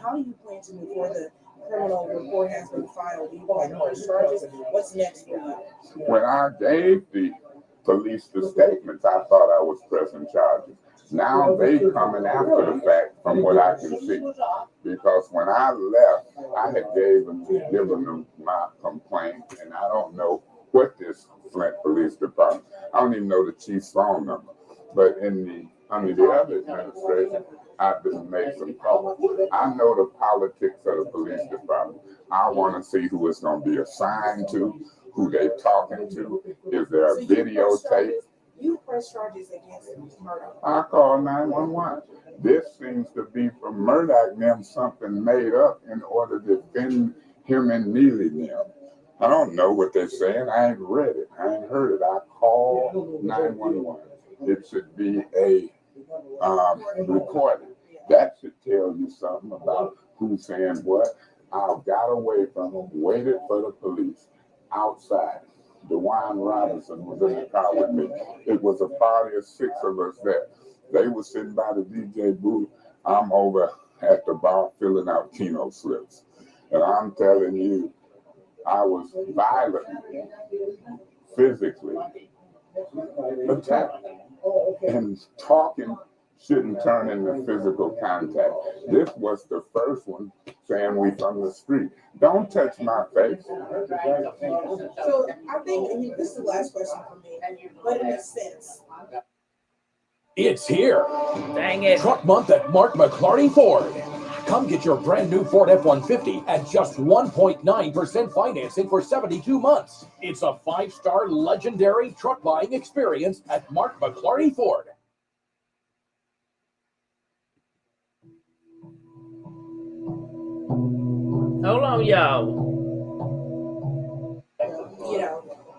S7: how do you plan to move forward? The criminal report has been filed. Do you plan to press charges? What's next for you?
S2: When I gave the police the statements, I thought I was pressing charges. Now they coming after the fact from what I can see. Because when I left, I had given them my complaint, and I don't know what this Flint Police Department, I don't even know the chief's phone number. But under the other administration, I've been made some calls. I know the politics of the police department. I want to see who it's going to be assigned to, who they're talking to. Is there a videotape?
S7: You press charges against Murdoch.
S2: I call 911. This seems to be from Murdoch and them something made up in order to defend him and Neely them. I don't know what they're saying. I ain't read it. I ain't heard it. I call 911. It should be a recording. That should tell you something about who's saying what. I got away from them, waited for the police outside. DeWine Robinson was in the car with me. It was a party of 6 of us there. They were sitting by the DJ booth. I'm over at the bar filling out Keno slips. And I'm telling you, I was violently, physically attacked. And talking shouldn't turn into physical contact. This was the first one saying we from the street. Don't touch my face.
S7: So I think this is the last question for me, but in a sense.
S11: It's here.
S6: Dang it.
S11: Truck month at Mark McClarty Ford. Come get your brand new Ford F-150 at just 1.9% financing for 72 months. It's a 5-star legendary truck buying experience at Mark McClarty Ford.
S6: Hold on, y'all.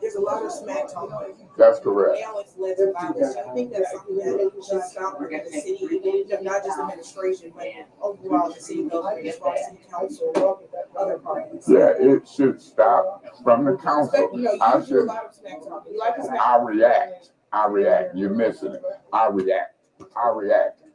S7: There's a lot of smack talk.
S2: That's correct.
S7: Now it's led to violence. Do you think that's something that should stop within the city, not just administration, but overall the city government, as far as city council, other parties?
S2: Yeah, it should stop from the council.
S7: You do a lot of smack talk. You like the smack talk?
S2: I react. You're missing it. I react.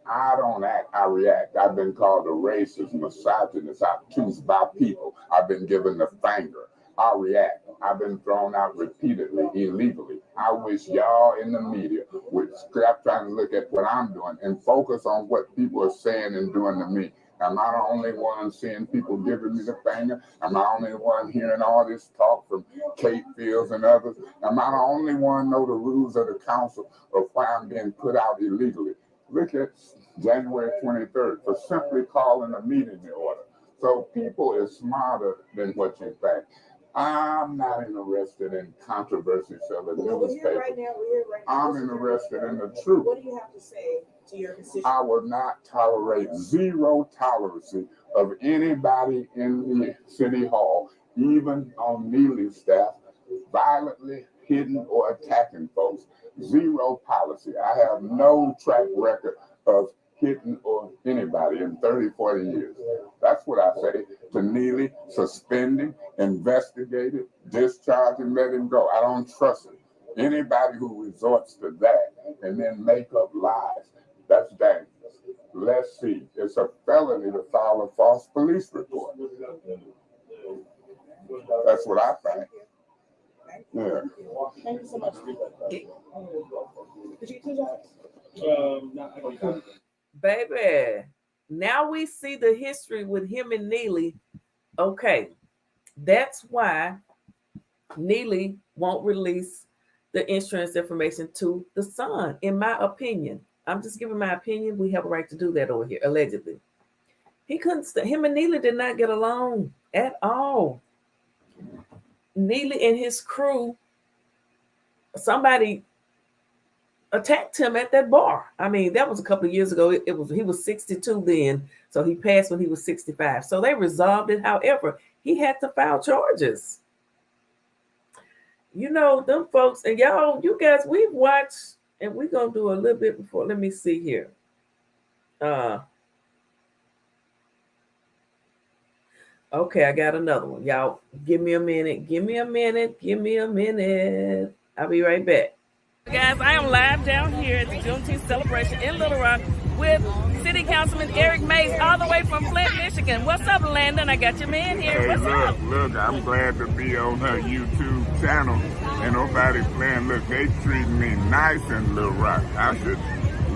S2: I don't act, I react. I've been called a racist, misogynist, obtuse by people. I've been given the finger. I react. I've been thrown out repeatedly, illegally. I wish y'all in the media would stop trying to look at what I'm doing and focus on what people are saying and doing to me. Am I the only one seeing people giving me the finger? Am I the only one hearing all this talk from Kate Fields and others? Am I the only one know the rules of the council of why I'm being put out illegally? Look at January 23rd for simply calling a meeting in order. So people is smarter than what you think. I'm not interested in controversies of the newspaper. I'm interested in the truth.
S7: What do you have to say to your constituents?
S2: I will not tolerate zero tolerance of anybody in the city hall, even on Neely's staff, violently hitting or attacking folks. Zero policy. I have no track record of hitting or anybody in 30, 40 years. That's what I say to Neely: suspending, investigating, discharging, let him go. I don't trust it. Anybody who resorts to that and then make up lies, that's dangerous. Let's see. It's a felony to file a false police report. That's what I think. Yeah.
S7: Thank you so much. Did you get 2 jobs?
S9: No,
S1: Baby, now we see the history with him and Neely. Okay, that's why Neely won't release the insurance information to the son, in my opinion. I'm just giving my opinion. We have a right to do that over here, allegedly. He couldn't, him and Neely did not get along at all. Neely and his crew, somebody attacked him at that bar. I mean, that was a couple of years ago. He was 62 then, so he passed when he was 65. So they resolved it. However, he had to file charges. You know, them folks, and y'all, you guys, we've watched, and we're gonna do a little bit before. Let me see here. Okay, I got another one. Y'all, give me a minute. Give me a minute. Give me a minute. I'll be right back.
S6: Guys, I am live down here at the Juneteenth celebration in Little Rock with City Councilman Eric Mays, all the way from Flint, Michigan. What's up, Landon? I got your man here.
S2: Hey,
S6: What's up?
S2: look, I'm glad to be on her YouTube channel. And nobody playing. Look, they treat me nice in Little Rock. I should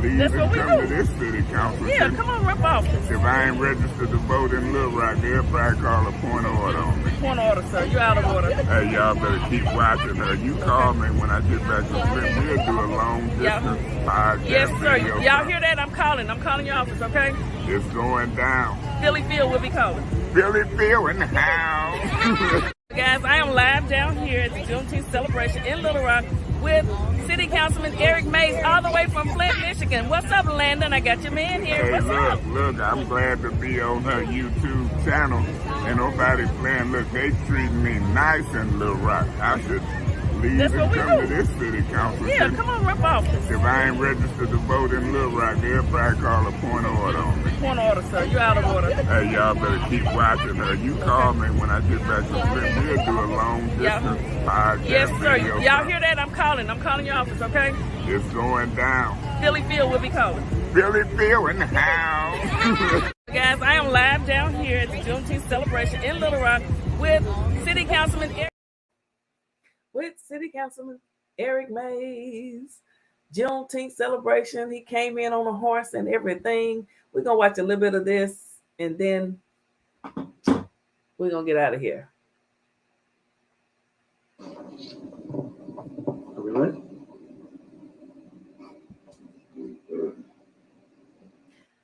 S2: leave
S6: That's
S2: and
S6: what we
S2: come
S6: do.
S2: to this city council.
S6: Yeah, come on, rip off.
S2: If I ain't registered to vote in Little Rock, they'll probably call a point of order on me.
S6: Point of order, sir. You out of order.
S2: Hey, y'all better keep watching her. You call me when I get back to Flint. We'll do a long distance podcast.
S6: Yes, sir.
S2: video
S6: Y'all hear that? I'm calling. I'm calling your office, okay?
S2: It's going down.
S6: Philly Field will be calling.
S2: Philly Field in the house.
S6: Guys, I am live down here at the Juneteenth celebration in Little Rock with City Councilman Eric Mays, all the way from Flint, Michigan. What's up, Landon? I got your man here.
S2: Hey,
S6: What's up?
S2: look, I'm glad to be on her YouTube channel. And nobody playing. Look, they treat me nice in Little Rock. I should leave
S6: That's
S2: and
S6: what we
S2: come
S6: do.
S2: to this city council.
S6: Yeah, come on, rip off.
S2: If I ain't registered to vote in Little Rock, they'll probably call a point of order on me.
S6: Point of order, sir. You out of order.
S2: Hey, y'all better keep watching her. You call me when I get back to Flint. We'll do a long distance podcast.
S6: Yes, sir.
S2: video.
S6: Y'all hear that? I'm calling. I'm calling your office, okay?
S2: It's going down.
S6: Philly Field will be calling.
S2: Philly Field in the house.
S6: Guys, I am live down here at the Juneteenth celebration in Little Rock with City Councilman
S1: Eric Mays. Juneteenth celebration. He came in on a horse and everything. We're going to watch a little bit of this, and then we're going to get out of here.
S9: Are we ready?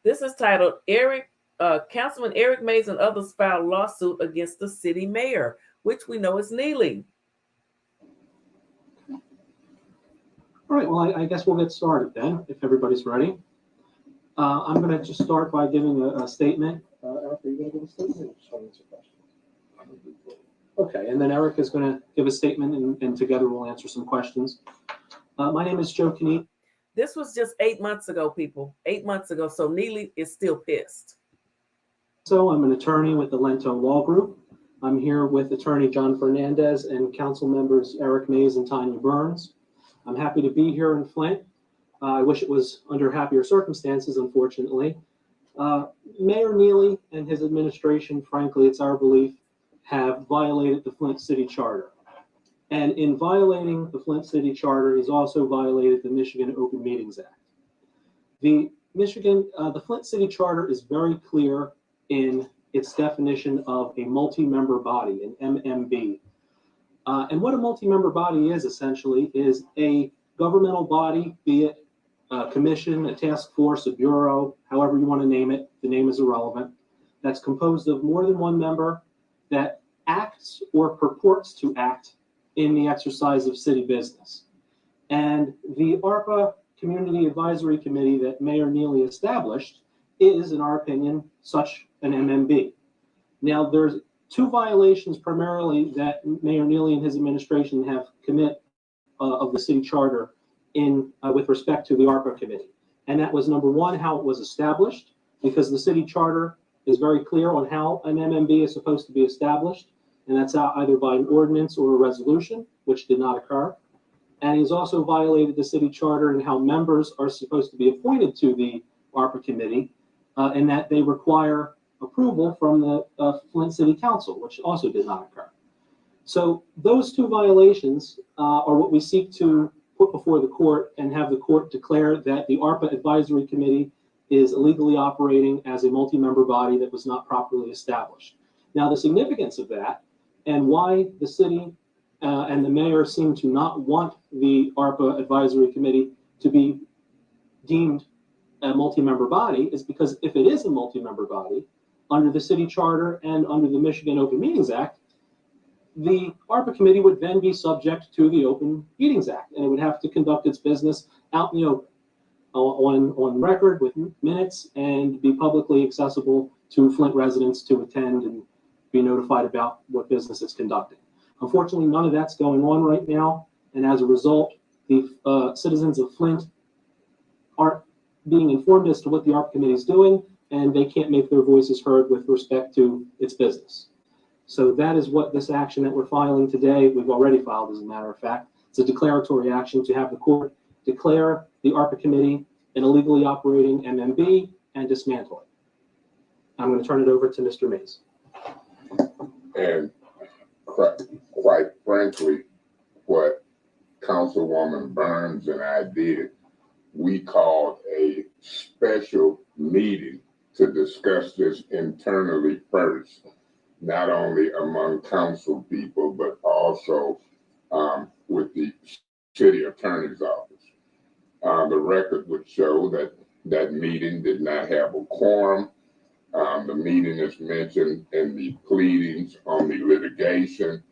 S1: This is titled Councilman Eric Mays and others filed lawsuit against the city mayor, which we know is Neely.
S9: All right, well, I guess we'll get started then, if everybody's ready. I'm going to just start by giving a statement. Eric, are you going to give a statement or just want to answer questions? Okay, and then Eric is going to give a statement, and together we'll answer some questions. My name is Joe Kniep.
S1: This was just 8 months ago, people. 8 months ago, so Neely is still pissed.
S9: So I'm an attorney with the Lento Law Group. I'm here with attorney John Fernandez and council members Eric Mays and Tanya Burns. I'm happy to be here in Flint. I wish it was under happier circumstances, unfortunately. Mayor Neely and his administration, frankly, it's our belief, have violated the Flint City Charter. And in violating the Flint City Charter, he's also violated the Michigan Open Meetings Act. The Flint City Charter is very clear in its definition of a multi-member body, an MMB. And what a multi-member body is essentially is a governmental body, be it a commission, a task force, a bureau, however you want to name it, the name is irrelevant, that's composed of more than one member that acts or purports to act in the exercise of city business. And the ARPA Community Advisory Committee that Mayor Neely established is, in our opinion, such an MMB. Now, there's two violations primarily that Mayor Neely and his administration have commit of the city charter in with respect to the ARPA committee. And that was, number one, how it was established, because the city charter is very clear on how an MMB is supposed to be established, and that's either by an ordinance or a resolution, which did not occur. And he's also violated the city charter and how members are supposed to be appointed to the ARPA committee, and that they require approval from the Flint City Council, which also did not occur. So those two violations are what we seek to put before the court and have the court declare that the ARPA Advisory Committee is illegally operating as a multi-member body that was not properly established. Now, the significance of that and why the city and the mayor seem to not want the ARPA Advisory Committee to be deemed a multi-member body is because if it is a multi-member body, under the city charter and under the Michigan Open Meetings Act, the ARPA committee would then be subject to the Open Meetings Act, and it would have to conduct its business out in the open, on record with minutes, and be publicly accessible to Flint residents to attend and be notified about what business it's conducting. Unfortunately, none of that's going on right now, and as a result, the citizens of Flint aren't being informed as to what the ARPA committee is doing, and they can't make their voices heard with respect to its business. So that is what this action that we're filing today, we've already filed as a matter of fact. It's a declaratory action to have the court declare the ARPA committee an illegally operating MMB and dismantle it. I'm going to turn it over to Mr. Mays.
S2: And quite frankly, what Councilwoman Burns and I did, we called a special meeting to discuss this internally first, not only among council people, but also with the city attorney's office. The record would show that that meeting did not have a quorum. The meeting is mentioned in the pleadings on the litigation.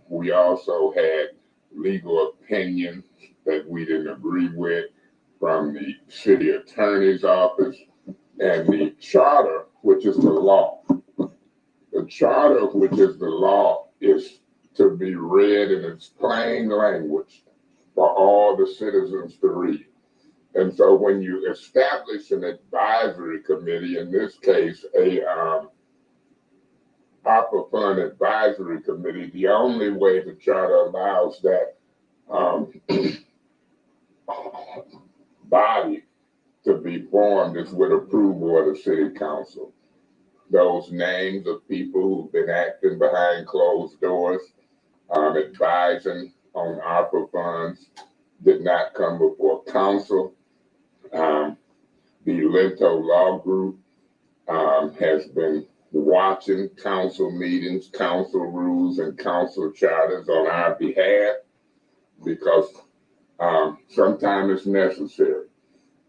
S2: We also had legal opinions that we didn't agree with from the city attorney's office, and the charter, which is the law. The charter, which is the law, is to be read in its plain language for all the citizens to read. And so when you establish an advisory committee, in this case, a ARPA Fund Advisory Committee, the only way the charter allows that body to be formed is with approval of the city council. Those names of people who've been acting behind closed doors, advising on ARPA funds, did not come before council. The Lento Law Group has been watching council meetings, council rules, and council charters on our behalf because sometimes it's necessary.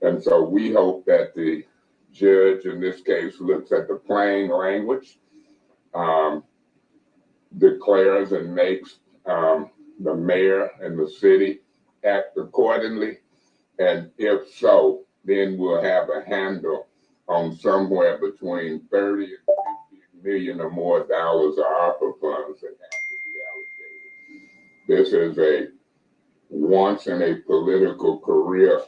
S2: And so we hope that the judge in this case looks at the plain language, declares and makes the mayor and the city act accordingly. And if so, then we'll have a handle on somewhere between 30 and 50 million or more dollars of ARPA funds that have to be allocated. This is a once in a political career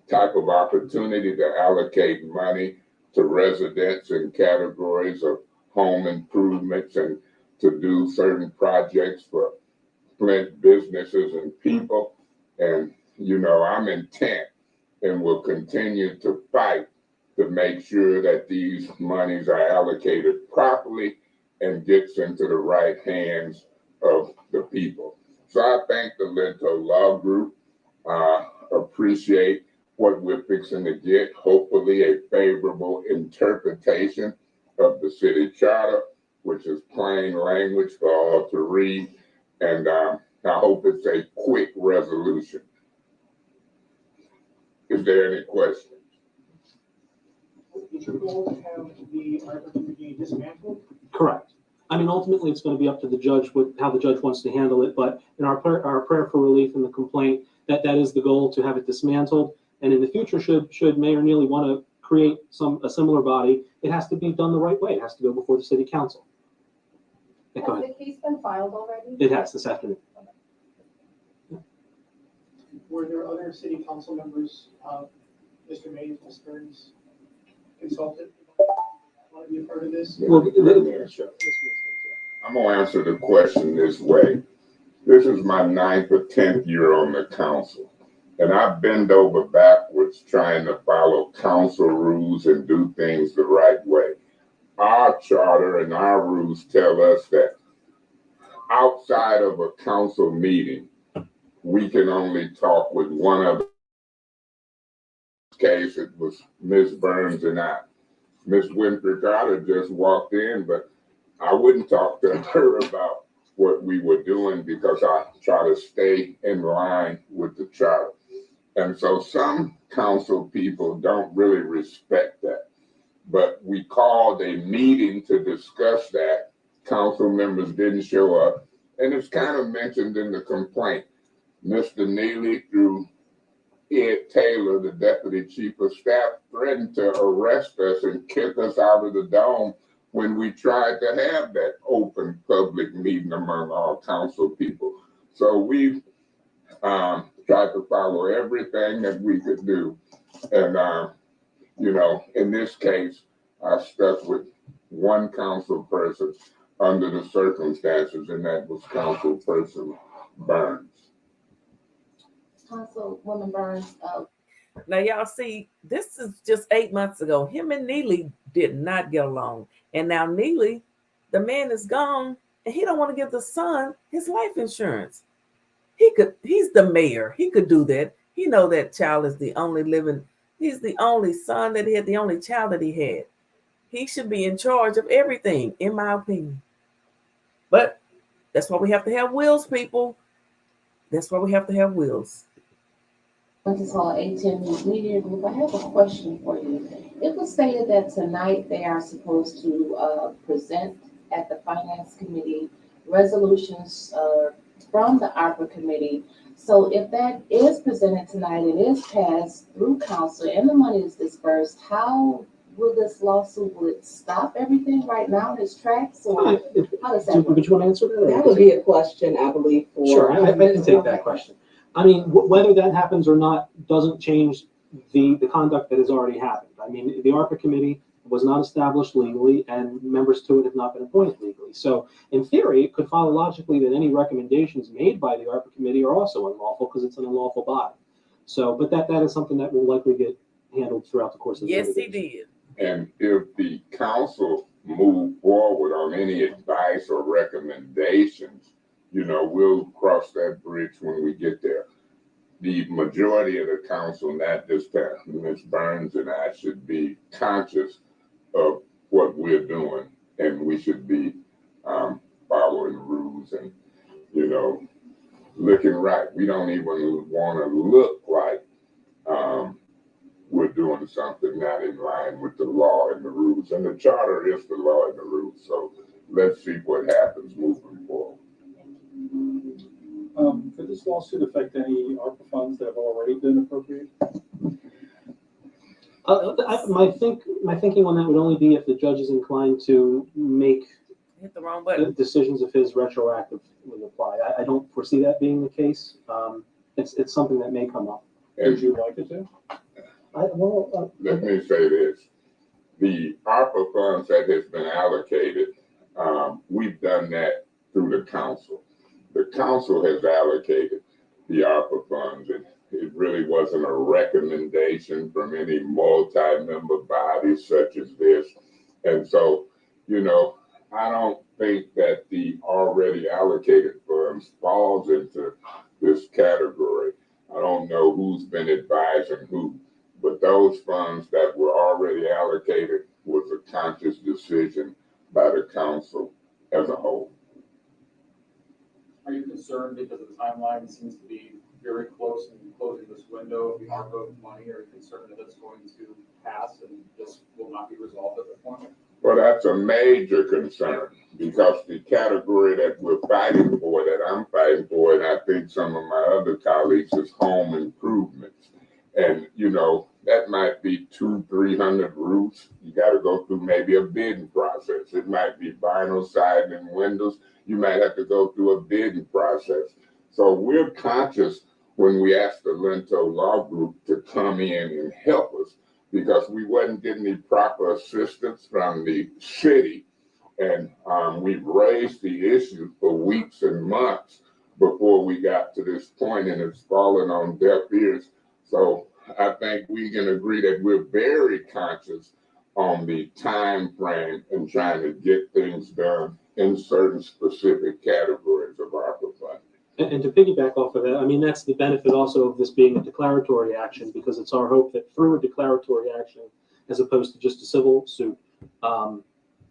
S2: type of opportunity to allocate money to residents in categories of home improvements and to do certain projects for Flint businesses and people. And, you know, I'm intent and will continue to fight to make sure that these monies are allocated properly and gets into the right hands of the people. So I thank the Lento Law Group. Appreciate what we're fixing to get, hopefully a favorable interpretation of the city charter, which is plain language for all to read. And I hope it's a quick resolution. Is there any questions?
S12: Is your goal to have the opportunity dismantled?
S9: Correct. I mean, ultimately, it's going to be up to the judge how the judge wants to handle it. But in our prayer for relief in the complaint, that is the goal, to have it dismantled. And in the future, should Mayor Neely want to create a similar body, it has to be done the right way. It has to go before the city council.
S10: Has the case been filed already?
S9: It has, this afternoon.
S12: Were there other city council members, Mr. Mays, Ms. Burns, consulted? Want to be a part of this?
S9: Well,
S2: I'm going to answer the question this way. This is my 9th or 10th year on the council, and I bend over backwards trying to follow council rules and do things the right way. Our charter and our rules tell us that outside of a council meeting, we can only talk with one other. In this case, it was Ms. Burns and I. Ms. Winfrey Carter just walked in, but I wouldn't talk to her about what we were doing because I try to stay in line with the charter. And so some council people don't really respect that. But we called a meeting to discuss that. Council members didn't show up. And it's kind of mentioned in the complaint. Mr. Neely, through Ed Taylor, the deputy chief of staff, threatened to arrest us and kick us out of the dome when we tried to have that open public meeting among all council people. So we've tried to follow everything that we could do. And, in this case, I stuck with one council person under the circumstances, and that was Councilperson Burns.
S10: Councilwoman Burns.
S1: Now, y'all see, this is just 8 months ago. Him and Neely did not get along. And now Neely, the man is gone, and he don't want to give the son his life insurance. He's the mayor. He could do that. He know that child is the only he's the only son that he had, the only child that he had. He should be in charge of everything, in my opinion. But that's why we have to have wills, people. That's why we have to have wills.
S13: This is all ATM News Media Group. I have a question for you. It was stated that tonight they are supposed to present at the Finance Committee resolutions from the ARPA Committee. So if that is presented tonight and is passed through council and the money is dispersed, how will this lawsuit, will it stop everything right now in its tracks? Or how does that work?
S9: Would you want to answer that?
S14: That would be a question, I believe.
S9: Sure, I can take that question. I mean, whether that happens or not doesn't change the conduct that has already happened. I mean, the ARPA committee was not established legally and members to it have not been appointed legally. So in theory, it could follow logically that any recommendations made by the ARPA committee are also unlawful because it's an unlawful body. So, but that is something that will likely get handled throughout the course of the
S1: Yes, he did.
S2: And if the council move forward on any advice or recommendations, we'll cross that bridge when we get there. The majority of the council, not just Ms. Burns and I, should be conscious of what we're doing, and we should be following rules and, looking right. We don't even want to look like we're doing something not in line with the law and the rules. And the charter is the law and the rules. So let's see what happens moving forward.
S12: Could this lawsuit affect any ARPA funds that have already been appropriated?
S9: My thinking on that would only be if the judge is inclined to make
S1: hit the wrong button.
S9: Decisions of his retroactively apply. I don't foresee that being the case. It's something that may come up.
S12: Would you like it to?
S2: Let me say this. The ARPA funds that has been allocated, we've done that through the council. The council has allocated the ARPA funds, and it really wasn't a recommendation from any multi-member body such as this. And so, I don't think that the already allocated funds falls into this category. I don't know who's been advising who, but those funds that were already allocated was a conscious decision by the council as a whole.
S15: Are you concerned because the timeline seems to be very close in closing this window of the ARPA money? Are you concerned that it's going to pass and this will not be resolved at the point?
S2: Well, that's a major concern because the category that we're fighting for, that I'm fighting for, and I think some of my other colleagues, is home improvements. And, you know, that might be 200-300 roofs. You got to go through maybe a bidding process. It might be vinyl siding and windows. You might have to go through a bidding process. So we're conscious when we asked the Lento Law Group to come in and help us because we wasn't getting the proper assistance from the city. And we've raised the issue for weeks and months before we got to this point, and it's fallen on deaf ears. So I think we can agree that we're very conscious on the time frame and trying to get things done in certain specific categories of ARPA funding.
S9: And to piggyback off of that, I mean, that's the benefit also of this being a declaratory action, because it's our hope that through a declaratory action, as opposed to just a civil suit,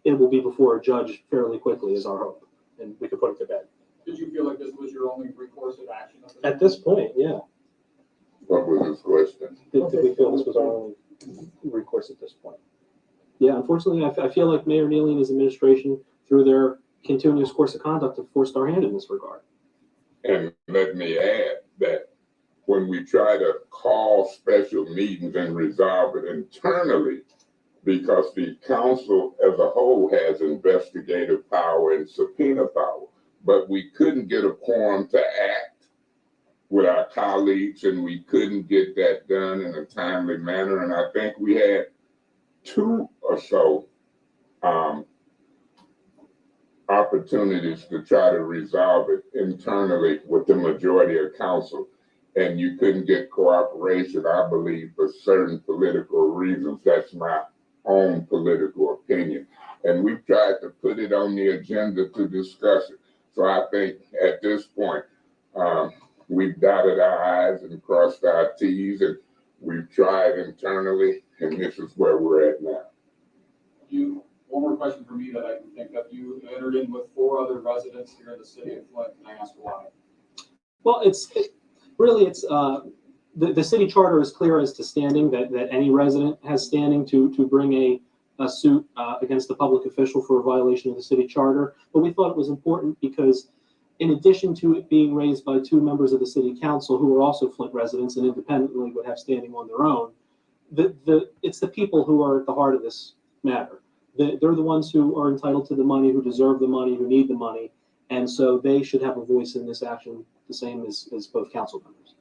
S9: it will be before a judge fairly quickly is our hope, and we could put it to bed.
S15: Did you feel like this was your only recourse of action?
S9: At this point, yeah.
S2: What was this question?
S9: Did we feel this was our only recourse at this point? Yeah, unfortunately, I feel like Mayor Neely and his administration, through their continuous course of conduct, have forced our hand in this regard.
S2: And let me add that when we try to call special meetings and resolve it internally, because the council as a whole has investigative power and subpoena power, but we couldn't get a quorum to act with our colleagues, and we couldn't get that done in a timely manner. And I think we had 2 or so opportunities to try to resolve it internally with the majority of council, and you couldn't get cooperation, I believe, for certain political reasons. That's my own political opinion. And we've tried to put it on the agenda to discuss it. So I think at this point, we've dotted our I's and crossed our T's, and we've tried internally, and this is where we're at now.
S15: One more question for me that I can think of. You entered in with 4 other residents here in the city of Flint. Can I ask why?
S9: Well, it's the city charter is clear as to standing, that any resident has standing to bring a suit against the public official for a violation of the city charter. But we thought it was important because in addition to it being raised by 2 members of the city council who are also Flint residents and independently would have standing on their own, it's the people who are at the heart of this matter. They're the ones who are entitled to the money, who deserve the money, who need the money. And so they should have a voice in this action, the same as both council members.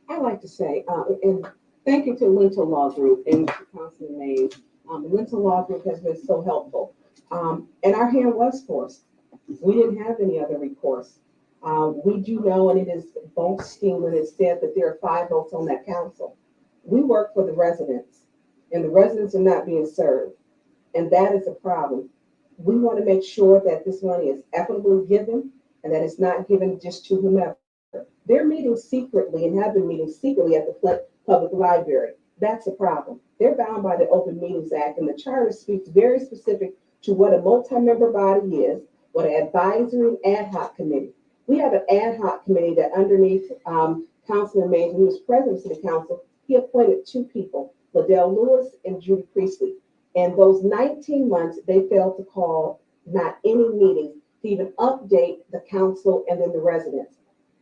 S14: I'd like to say, and thank you to Lento Law Group and Councilman Mays. The Lento Law Group has been so helpful. And our hand was forced. We didn't have any other recourse. We do know, and it is boasting when it said that there are 5 votes on that council. We work for the residents, and the residents are not being served. And that is a problem. We want to make sure that this money is equitably given and that it's not given just to whomever. They're meeting secretly and have been meeting secretly at the Flint Public Library. That's a problem. They're bound by the Open Meetings Act, and the charter speaks very specific to what a multi-member body is, what an advisory and ad hoc committee. We have an ad hoc committee that underneath Councilman Mays, who was president of the council, he appointed 2 people, Liddell Lewis and Judy Priestley. And those 19 months, they failed to call not any meetings to even update the council and then the residents.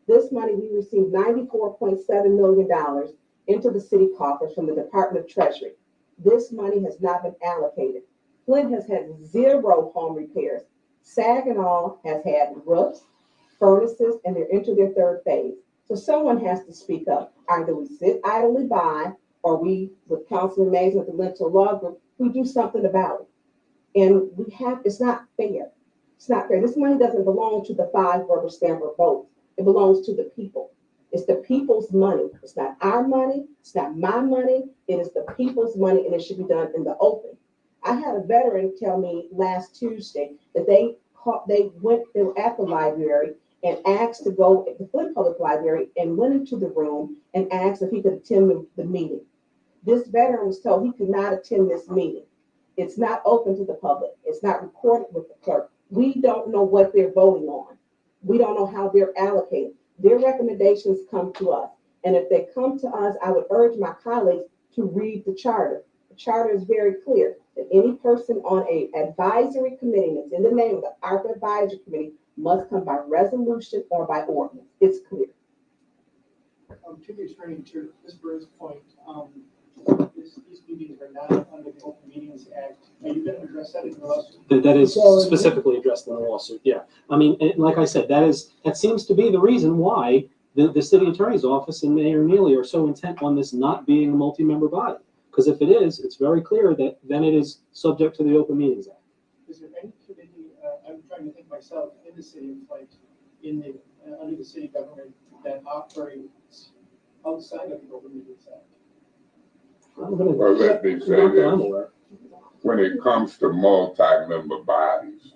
S14: This money, we received $94.7 million into the city coffers from the Department of Treasury. This money has not been allocated. Flint has had 0 home repairs. Saginaw has had roofs, furnaces, and they're into their 3rd phase. So someone has to speak up. Either we sit idly by, or we, with Councilman Mays with the Lento Law Group, we do something about it. And it's not fair. It's not fair. This money doesn't belong to the 5 rubber stamper votes. It belongs to the people. It's the people's money. It's not our money. It's not my money. It is the people's money, and it should be done in the open. I had a veteran tell me last Tuesday that they they were at the library and asked to go to the public library and went into the room and asked if he could attend the meeting. This veteran was told he could not attend this meeting. It's not open to the public. It's not recorded with the clerk. We don't know what they're voting on. We don't know how they're allocated. Their recommendations come to us. And if they come to us, I would urge my colleagues to read the charter. The charter is very clear that any person on an advisory committee, that's in the name of the ARPA Advisory Committee, must come by resolution or by ordinance. It's clear.
S12: To the attorney, to Ms. Bird's point, these meetings are not under the Open Meetings Act. Are you going to address that in the lawsuit?
S9: That is specifically addressed in the lawsuit, yeah. I mean, like I said, that seems to be the reason why the city attorney's office and Mayor Neely are so intent on this not being a multi-member body. Because if it is, it's very clear that then it is subject to the Open Meetings Act.
S12: Is there any committee, I'm trying to think myself, in the city of like under the city government that operates outside of the Open Meetings Act?
S2: Well, let me say this. When it comes to multi-member bodies,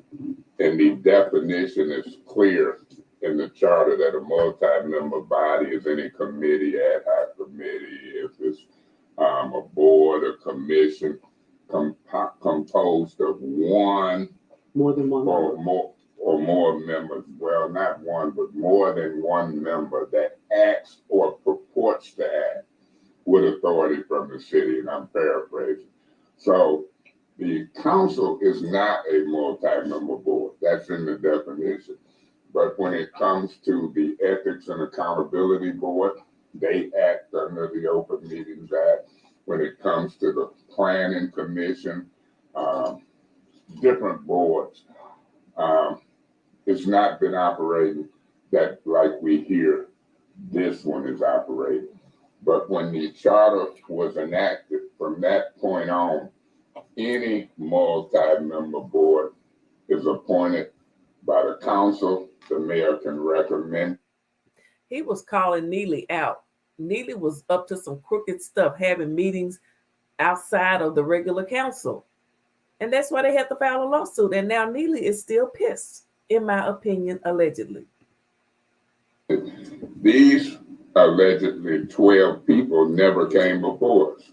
S2: and the definition is clear in the charter that a multi-member body is any committee, ad hoc committee, if it's a board or commission composed of one
S9: more than one
S2: or more members. Well, not one, but more than one member that acts or purports to act with authority from the city, and I'm paraphrasing. So the council is not a multi-member board. That's in the definition. But when it comes to the Ethics and Accountability Board, they act under the Open Meetings Act. When it comes to the Planning Commission, different boards, it's not been operating that like we hear this one is operating. But when the charter was enacted, from that point on, any multi-member board is appointed by the council. The mayor can recommend.
S1: He was calling Neely out. Neely was up to some crooked stuff, having meetings outside of the regular council. And that's why they had to file a lawsuit. And now Neely is still pissed, in my opinion, allegedly.
S2: These allegedly 12 people never came before us.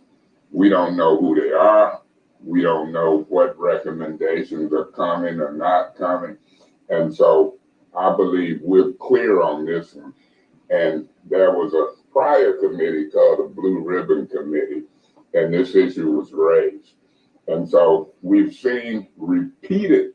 S2: We don't know who they are. We don't know what recommendations are coming or not coming. And so I believe we're clear on this one. And there was a prior committee called the Blue Ribbon Committee, and this issue was raised. And so we've seen repeated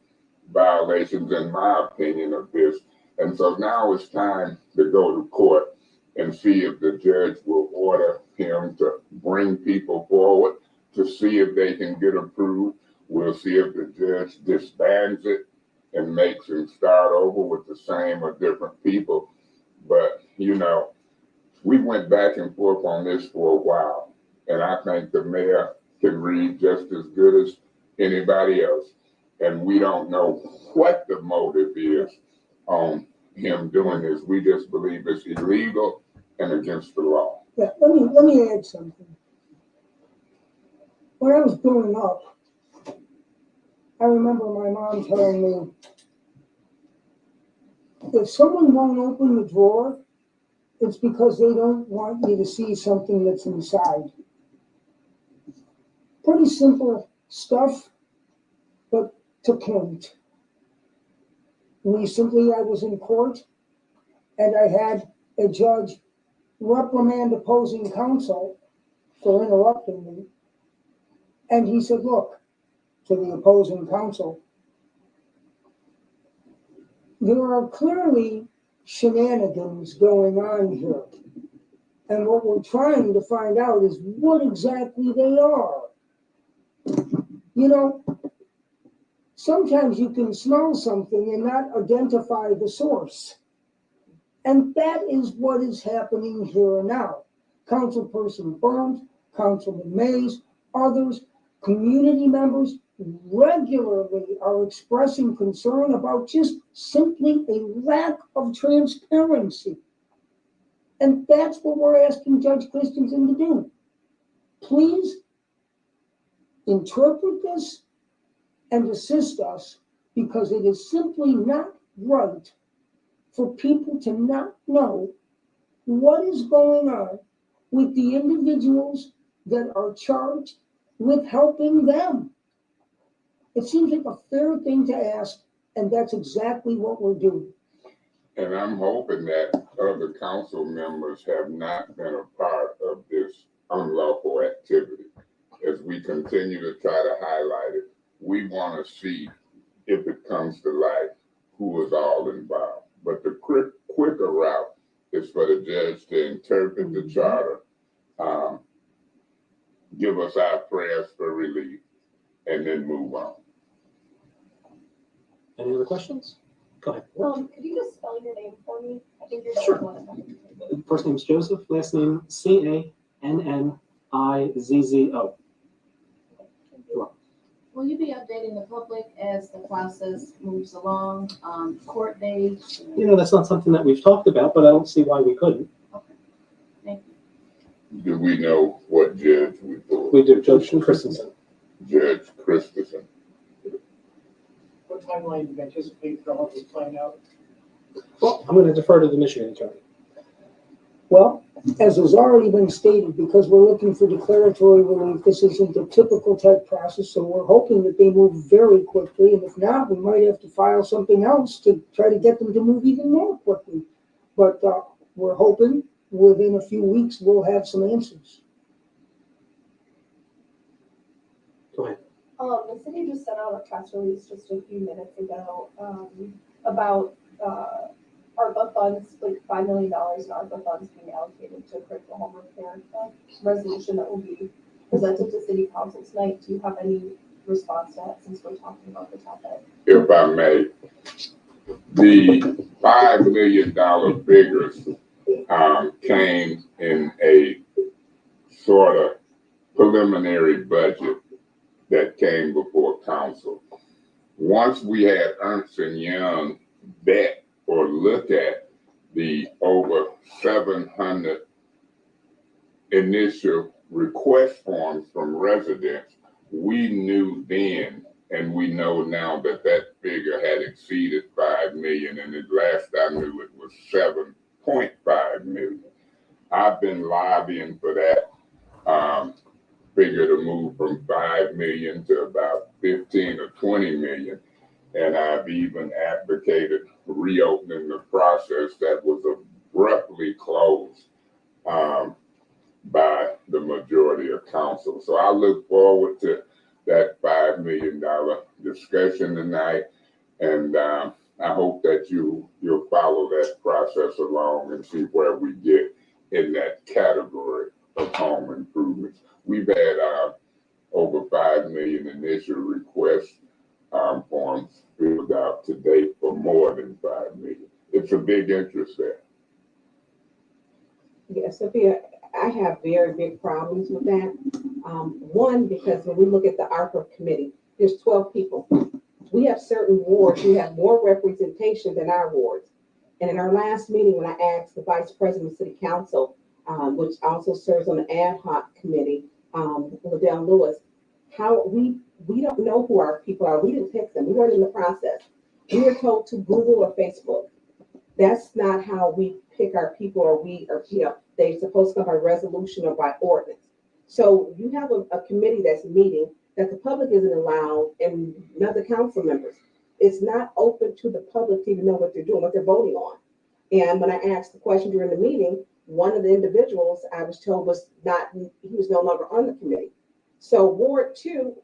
S2: violations, in my opinion, of this. And so now it's time to go to court and see if the judge will order him to bring people forward to see if they can get approved. We'll see if the judge disbands it and makes him start over with the same or different people. But, you know, we went back and forth on this for a while, and I think the mayor can read just as good as anybody else. And we don't know what the motive is on him doing this. We just believe it's illegal and against the law.
S16: Yeah, let me add something. When I was growing up, I remember my mom telling me, if someone won't open the drawer, it's because they don't want you to see something that's inside. Pretty simple stuff, but to point. Recently, I was in court, and I had a judge reprimand opposing counsel for interrupting me. And he said, look, to the opposing counsel, there are clearly shenanigans going on here. And what we're trying to find out is what exactly they are. You know, sometimes you can smell something and not identify the source. And that is what is happening here now. Councilperson Burns, Councilman Mays, others, community members regularly are expressing concern about just simply a lack of transparency. And that's what we're asking Judge Christensen to do. Please interpret this and assist us because it is simply not right for people to not know what is going on with the individuals that are charged with helping them. It seems like a fair thing to ask, and that's exactly what we're doing.
S2: And I'm hoping that other council members have not been a part of this unlawful activity. As we continue to try to highlight it, we want to see, if it comes to light, who is all involved. But the quicker route is for the judge to interpret the charter, give us our prayers for relief, and then move on.
S9: Any other questions? Go ahead.
S10: Could you just spell your name for me? I think you're
S9: Sure.
S10: the one of them.
S9: First name is Joseph, last name Cannizzo.
S13: Will you be updating the public as the process moves along, court dates?
S9: You know, that's not something that we've talked about, but I don't see why we couldn't.
S13: Thank you.
S2: Do we know what judge we pulled?
S9: We do, Judge Christensen.
S2: Judge Christensen.
S12: What timeline do you anticipate for all this playing out?
S9: Well, I'm going to defer to the Michigan attorney.
S16: Well, as has already been stated, because we're looking for declaratory relief, this isn't a typical type process, so we're hoping that they move very quickly, and if not, we might have to file something else to try to get them to move even more quickly. But we're hoping within a few weeks we'll have some answers.
S9: Go ahead.
S10: The city just sent out a press release just a few minutes ago about ARPA funds, like $5 million in ARPA funds being allocated to critical home repair resolution that will be presented to city council tonight. Do you have any response to that since we're talking about the topic?
S2: If I may, the $5 million figures came in a sort of preliminary budget that came before council. Once we had Ernst & Young vet or look at the over 700 initial request forms from residents, we knew then, and we know now, that that figure had exceeded 5 million, and at last I knew it was 7.5 million. I've been lobbying for that figure to move from 5 million to about 15 or 20 million. And I've even advocated reopening the process that was abruptly closed by the majority of council. So I look forward to that $5 million discussion tonight. And I hope that you'll follow that process along and see where we get in that category of home improvements. We've had over 5 million initial requests forms filled out to date for more than 5 million. It's a big interest there.
S14: Yes, Sophia, I have very big problems with that. One, because when we look at the ARPA committee, there's 12 people. We have certain wards who have more representation than our wards. And in our last meeting, when I asked the vice president of city council, which also serves on the ad hoc committee, Liddell Lewis, how we don't know who our people are. We didn't pick them. We weren't in the process. We were told to Google or Facebook. That's not how we pick our people, or they're supposed to come by resolution or by ordinance. So you have a committee that's meeting that the public isn't allowed, and none of the council members. It's not open to the public to even know what they're doing, what they're voting on. And when I asked the question during the meeting, one of the individuals I was told he was no longer on the committee. So Ward 2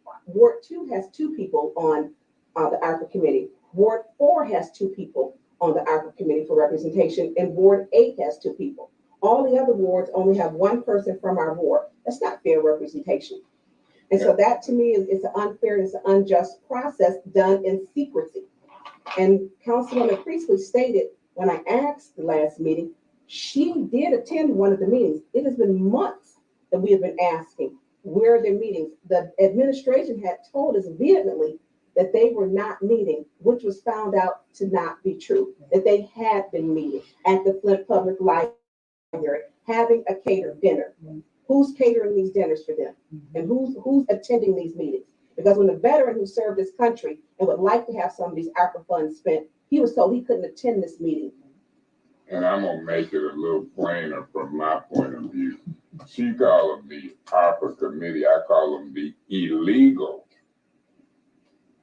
S14: has 2 people on the ARPA committee. Ward 4 has 2 people on the ARPA committee for representation, and Ward 8 has 2 people. All the other wards only have 1 person from our ward. That's not fair representation. And so that to me is an unfair, it's an unjust process done in secrecy. And Councilwoman Priestley stated when I asked the last meeting, she did attend one of the meetings. It has been months that we have been asking, where are their meetings? The administration had told us vehemently that they were not meeting, which was found out to not be true, that they had been meeting at the Flint Public Library, having a catered dinner. Who's catering these dinners for them? And who's attending these meetings? Because when a veteran who served his country and would like to have some of these ARPA funds spent, he was told he couldn't attend this meeting.
S2: And I'm gonna make it a little plainer from my point of view. She called them the ARPA committee. I call them the illegal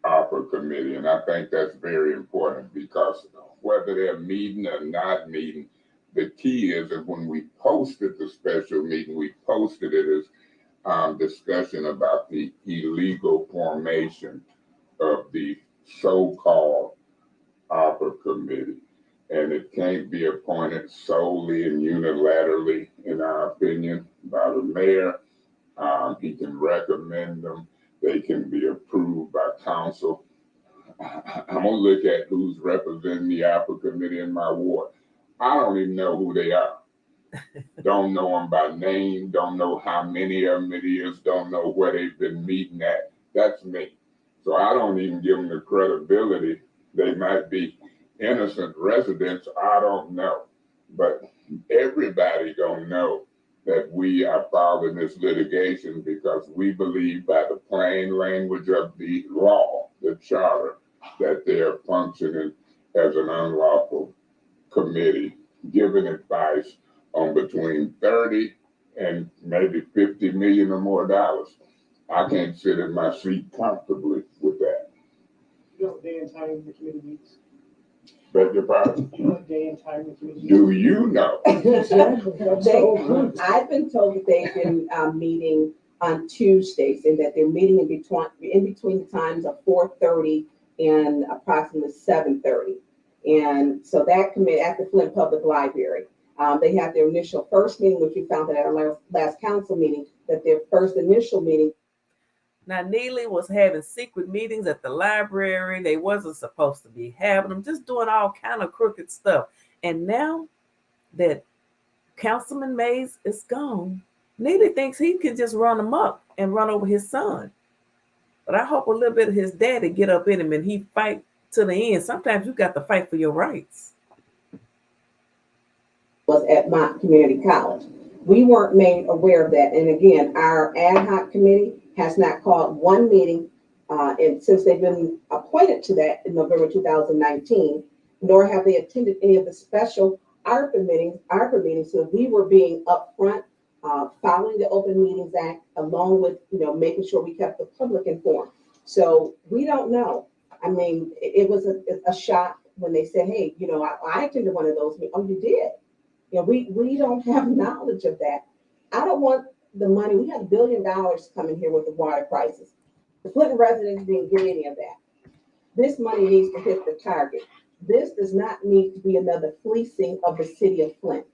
S2: ARPA committee. And I think that's very important because whether they're meeting or not meeting, the key is that when we posted the special meeting, we posted it as discussion about the illegal formation of the so-called ARPA committee. And it can't be appointed solely and unilaterally, in our opinion, by the mayor. He can recommend them. They can be approved by council. I'm gonna look at who's representing the ARPA committee in my ward. I don't even know who they are. Don't know them by name, don't know how many of them it is, don't know where they've been meeting at. That's me. So I don't even give them the credibility. They might be innocent residents, I don't know. But everybody gonna know that we are filing this litigation because we believe by the plain language of the law, the charter, that they are functioning as an unlawful committee, giving advice on between 30 and maybe 50 million or more dollars. I can't sit in my seat comfortably with that.
S12: You know what day and time the committee meets?
S2: Beg your pardon?
S12: You know what day and time the committee meets?
S2: Do you know?
S14: I've been told that they've been meeting on Tuesdays and that they're meeting in between the times of 4:30 and approximately 7:30. And so that committee at the Flint Public Library, they had their initial first meeting, which we found out at our last council meeting, that their first initial meeting.
S1: Now, Neely was having secret meetings at the library. They wasn't supposed to be having them, just doing all kind of crooked stuff. And now that Councilman Mays is gone, Neely thinks he can just run amok and run over his son. But I hope a little bit of his daddy get up in him and he fight to the end. Sometimes you got to fight for your rights.
S14: Was at Mott Community College. We weren't made aware of that. And again, our ad hoc committee has not called one meeting and since they've been appointed to that in November 2019, nor have they attended any of the special ARPA meetings. So we were being upfront, following the Open Meetings Act, along with making sure we kept the public informed. So we don't know. I mean, it was a shock when they said, "Hey, I attended one of those meetings." Oh, you did? We don't have knowledge of that. I don't want the money. We have $1 billion coming here with the water crisis. The Flint residents didn't get any of that. This money needs to hit the target. This does not need to be another fleecing of the city of Flint.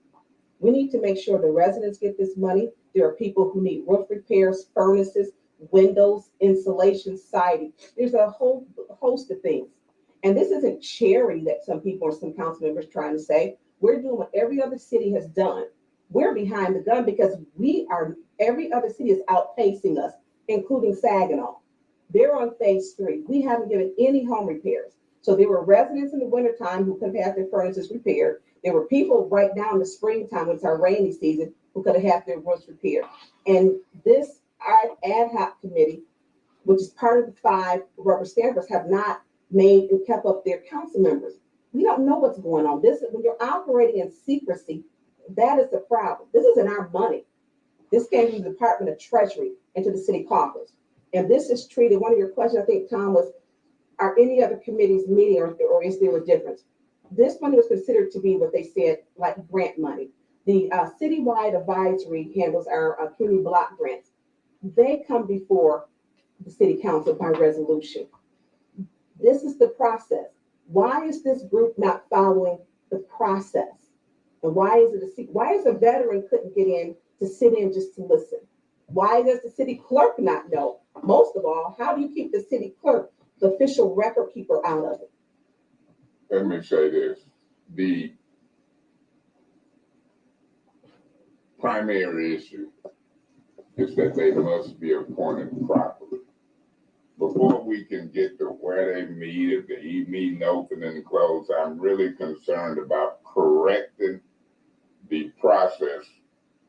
S14: We need to make sure the residents get this money. There are people who need roof repairs, furnaces, windows, insulation, siding. There's a whole host of things. And this isn't charity that some people or some council members trying to say. We're doing what every other city has done. We're behind the gun because every other city is outpacing us, including Saginaw. They're on phase 3. We haven't given any home repairs. So there were residents in the wintertime who could have had their furnaces repaired. There were people right now in the springtime, when it's our rainy season, who could have had their roofs repaired. And this ad hoc committee, which is part of the 5 rubber stampers, have not made and kept up their council members. We don't know what's going on. This is when you're operating in secrecy. That is the problem. This isn't our money. This came from the Department of Treasury into the city coffers. And this is treated, one of your questions, I think, Tom, was, are any other committees meeting or is there a difference? This money was considered to be what they said, like grant money. The citywide advisory handles our community block grants. They come before the city council by resolution. This is the process. Why is this group not following the process? And why is a veteran couldn't get in to sit in just to listen? Why does the city clerk not know? Most of all, how do you keep the city clerk, the official record keeper, out of it?
S2: Let me say this. The primary issue is that they must be appointed properly. Before we can get to where they meet, if they meeting open and closed, I'm really concerned about correcting the process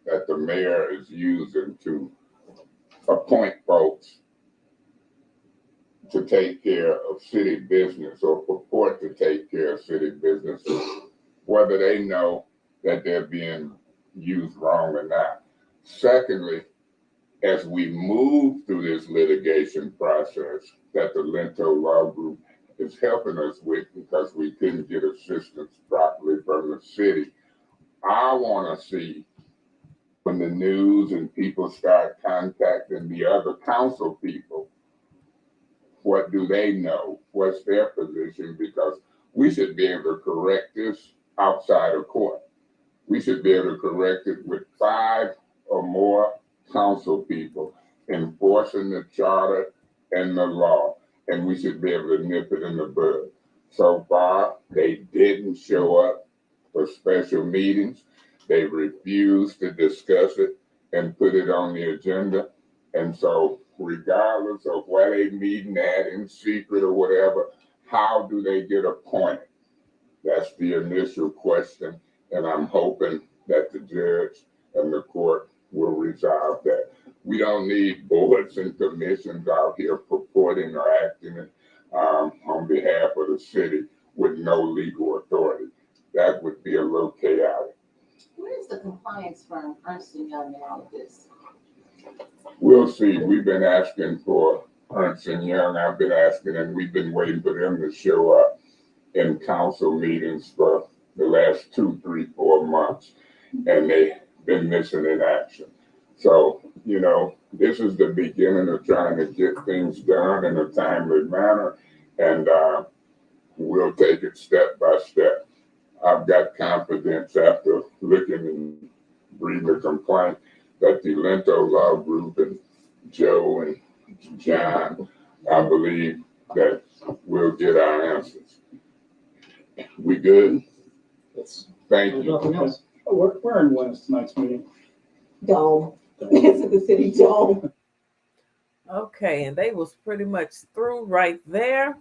S2: that the mayor is using to appoint folks to take care of city business or purport to take care of city business, whether they know that they're being used wrong or not. Secondly, as we move through this litigation process that the Lento Law Group is helping us with because we couldn't get assistance properly from the city, I want to see when the news and people start contacting the other council people, what do they know? What's their position? Because we should be able to correct this outside of court. We should be able to correct it with 5 or more council people enforcing the charter and the law, and we should be able to nip it in the bud. So far, they didn't show up for special meetings. They refused to discuss it and put it on the agenda. And so regardless of where they meeting at in secret or whatever, how do they get appointed? That's the initial question. And I'm hoping that the judge and the court will resolve that. We don't need boards and commissions out here purporting or acting on behalf of the city with no legal authority. That would be a little chaotic.
S13: Where's the compliance firm, Ernst & Young, in all of this?
S2: We'll see. We've been asking for Ernst & Young. I've been asking, and we've been waiting for them to show up in council meetings for the last 2, 3, 4 months, and they've been missing in action. So, you know, this is the beginning of trying to get things done in a timely manner, and we'll take it step by step. I've got confidence after looking and reading the complaint that the Lento Law Group and Joe and John, I believe that we'll get our answers. We good?
S12: Yes.
S2: Thank you.
S12: Nothing else. Where in West tonight's meeting?
S14: Dome. It's at the city dome.
S1: Okay, and they was pretty much through right there.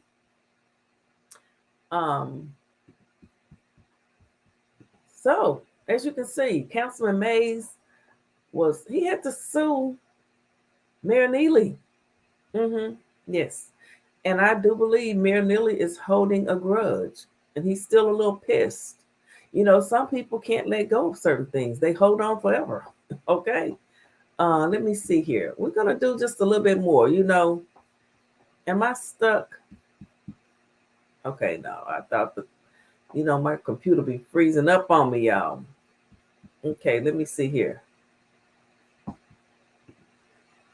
S1: So as you can see, Councilman Mays he had to sue Mayor Neely. Yes. And I do believe Mayor Neely is holding a grudge, and he's still a little pissed. You know, some people can't let go of certain things. They hold on forever. Okay. Let me see here. We're going to do just a little bit more. You know, am I stuck? Okay, no, I thought that, you know, my computer be freezing up on me, y'all. Okay, let me see here.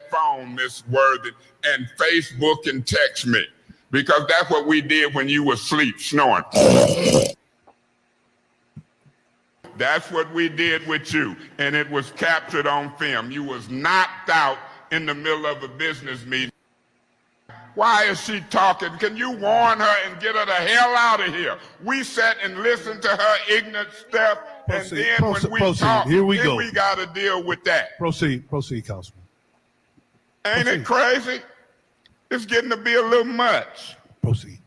S2: Phone, Miss Worthy, and Facebook and text me, because that's what we did when you were asleep, snoring. That's what we did with you, and it was captured on film. You was knocked out in the middle of a business meeting. Why is she talking? Can you warn her and get her the hell out of here? We sat and listened to her ignorant stuff, and then when we talk,
S17: here we
S2: then
S17: go.
S2: we got to deal with that.
S17: Proceed, Councilman.
S2: Ain't it crazy? It's getting to be a little much.
S17: Proceed.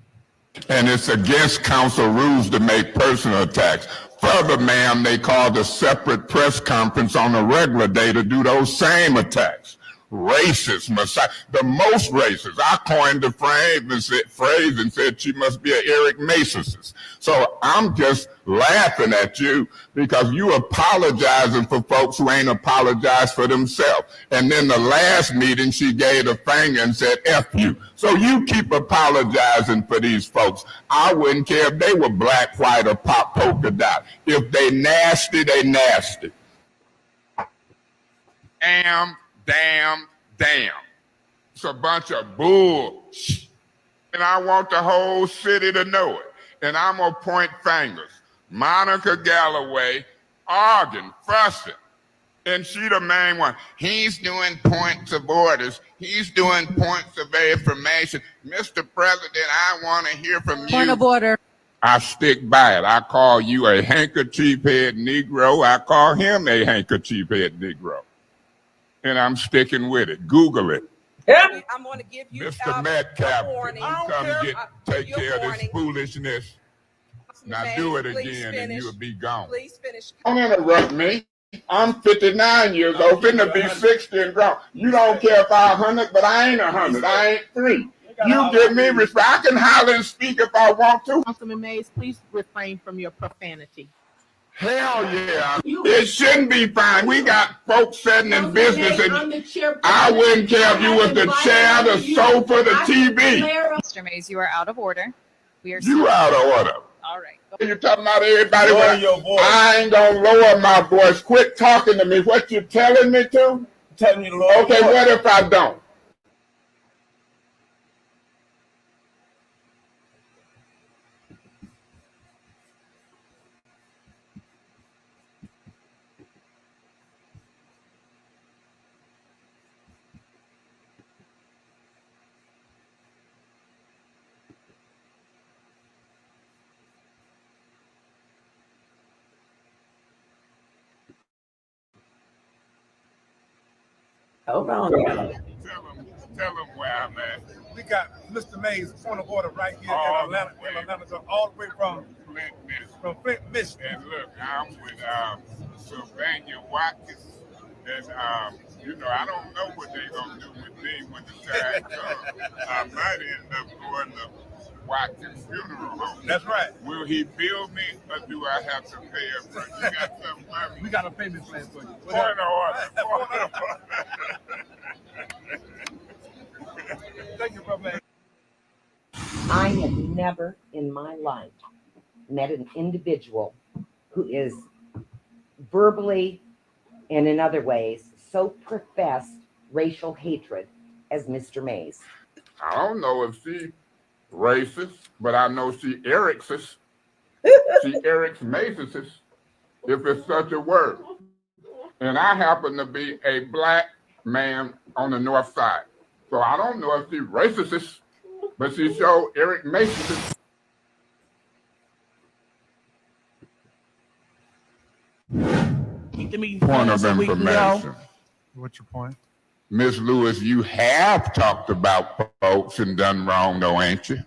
S2: And it's against council rules to make personal attacks. Further, ma'am, they called a separate press conference on a regular day to do those same attacks. Racist, the most racist. I coined the phrase and said she must be an Eric Masonist. So I'm just laughing at you because you apologizing for folks who ain't apologized for themselves. And then the last meeting, she gave a finger and said, F you. So you keep apologizing for these folks. I wouldn't care if they were black, white, or pop polka dot. If they nasty, they nasty. Damn. It's a bunch of bull. And I want the whole city to know it. And I'm going to point fingers. Monica Galloway arguing, fussing. And she the main one. He's doing points of orders. He's doing points of information. Mr. President, I want to hear from you.
S18: Point of order.
S2: I stick by it. I call you a handkerchief head Negro. I call him a handkerchief head Negro. And I'm sticking with it. Google it.
S18: Yeah. I'm going to give you
S2: Mr. Metcalf,
S18: warning.
S2: take care of this foolishness. Now do it again and you'll be gone.
S18: Please finish.
S2: Don't interrupt me. I'm 59 years old, finna be 60 and grown. You don't care if I'm 100, but I ain't 100. I ain't 3. You give me respect. I can holler and speak if I want to.
S18: Councilman Mays, please refrain from your profanity.
S2: Hell yeah. It shouldn't be fine. We got folks sitting in business, and I wouldn't care if you was the chair, the sofa, the TV.
S17: Mr. Mays, you are out of order. We are
S2: You out of order.
S17: all right.
S2: You're talking about everybody. I ain't gonna lower my voice. Quit talking to me. What you telling me to?
S19: Telling you to lower
S2: Okay, what if I don't?
S1: Hold on.
S2: Tell them where I'm at.
S19: We got Mr. Mays, point of order right here in Atlanta, all the way from Flint, Michigan.
S2: And look, I'm with Sylvania Watkins, and you know, I don't know what they're gonna do with me when the time comes. I might end up going to Watkins funeral home.
S19: That's right.
S2: Will he bill me, or do I have to pay him for it? You got something for me?
S19: We got a payment plan for you.
S2: Point of order.
S19: Thank you, brother.
S20: I have never in my life met an individual who is verbally and in other ways so professed racial hatred as Mr. Mays.
S2: I don't know if she racist, but I know she Eric's. She Eric's Macy's, if it's such a word. And I happen to be a black man on the north side. So I don't know if she's racist, but she showed Eric Mason. Point of information.
S19: What's your point?
S2: Miss Lewis, you have talked about folks and done wrong, though, ain't you?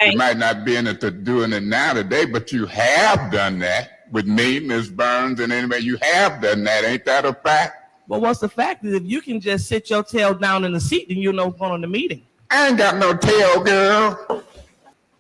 S2: You might not be in it to doing it now today, but you have done that with me, Ms. Burns, and anybody. You have done that. Ain't that a fact?
S18: Well, what's the fact is if you can just sit your tail down in the seat, then you'll know what's going on in the meeting.
S2: I ain't got no tail, girl.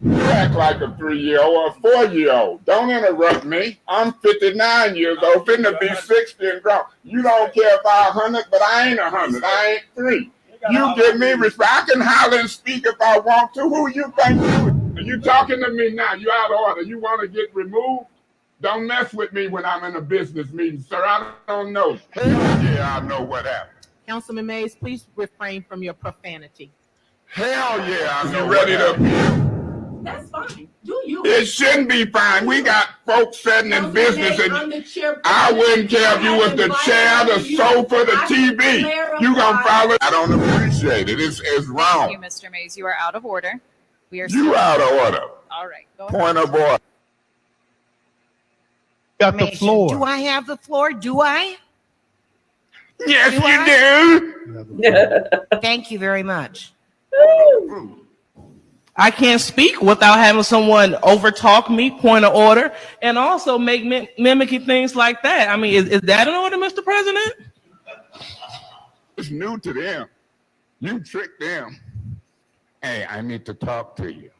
S2: You act like a 3-year-old or a 4-year-old. Don't interrupt me. I'm 59 years old, finna be 60 and grown. You don't care if I'm 100, but I ain't 100. I ain't 3. You give me respect. I can holler and speak if I want to. Who you think you are? You talking to me now? You out of order. You want to get removed? Don't mess with me when I'm in a business meeting, sir. I don't know. Hell yeah, I know what happened.
S18: Councilman Mays, please refrain from your profanity.
S2: Hell yeah, I know. You ready to appeal?
S18: That's fine. Do you?
S2: It shouldn't be fine. We got folks sitting in business, and I wouldn't care if you was the chair, the sofa, the TV. You gonna follow? I don't appreciate it. It's wrong.
S17: Thank you, Mr. Mays. You are out of order. We are
S2: You out of order.
S17: All right. Go ahead.
S2: Point of order.
S19: Got the floor.
S18: Do I have the floor? Do I?
S2: Yes, you do.
S18: Thank you very much. I can't speak without having someone overtalk me, point of order, and also make mimicking things like that. I mean, is that an order, Mr. President?
S2: It's new to them. You tricked them. Hey, I need to talk to you.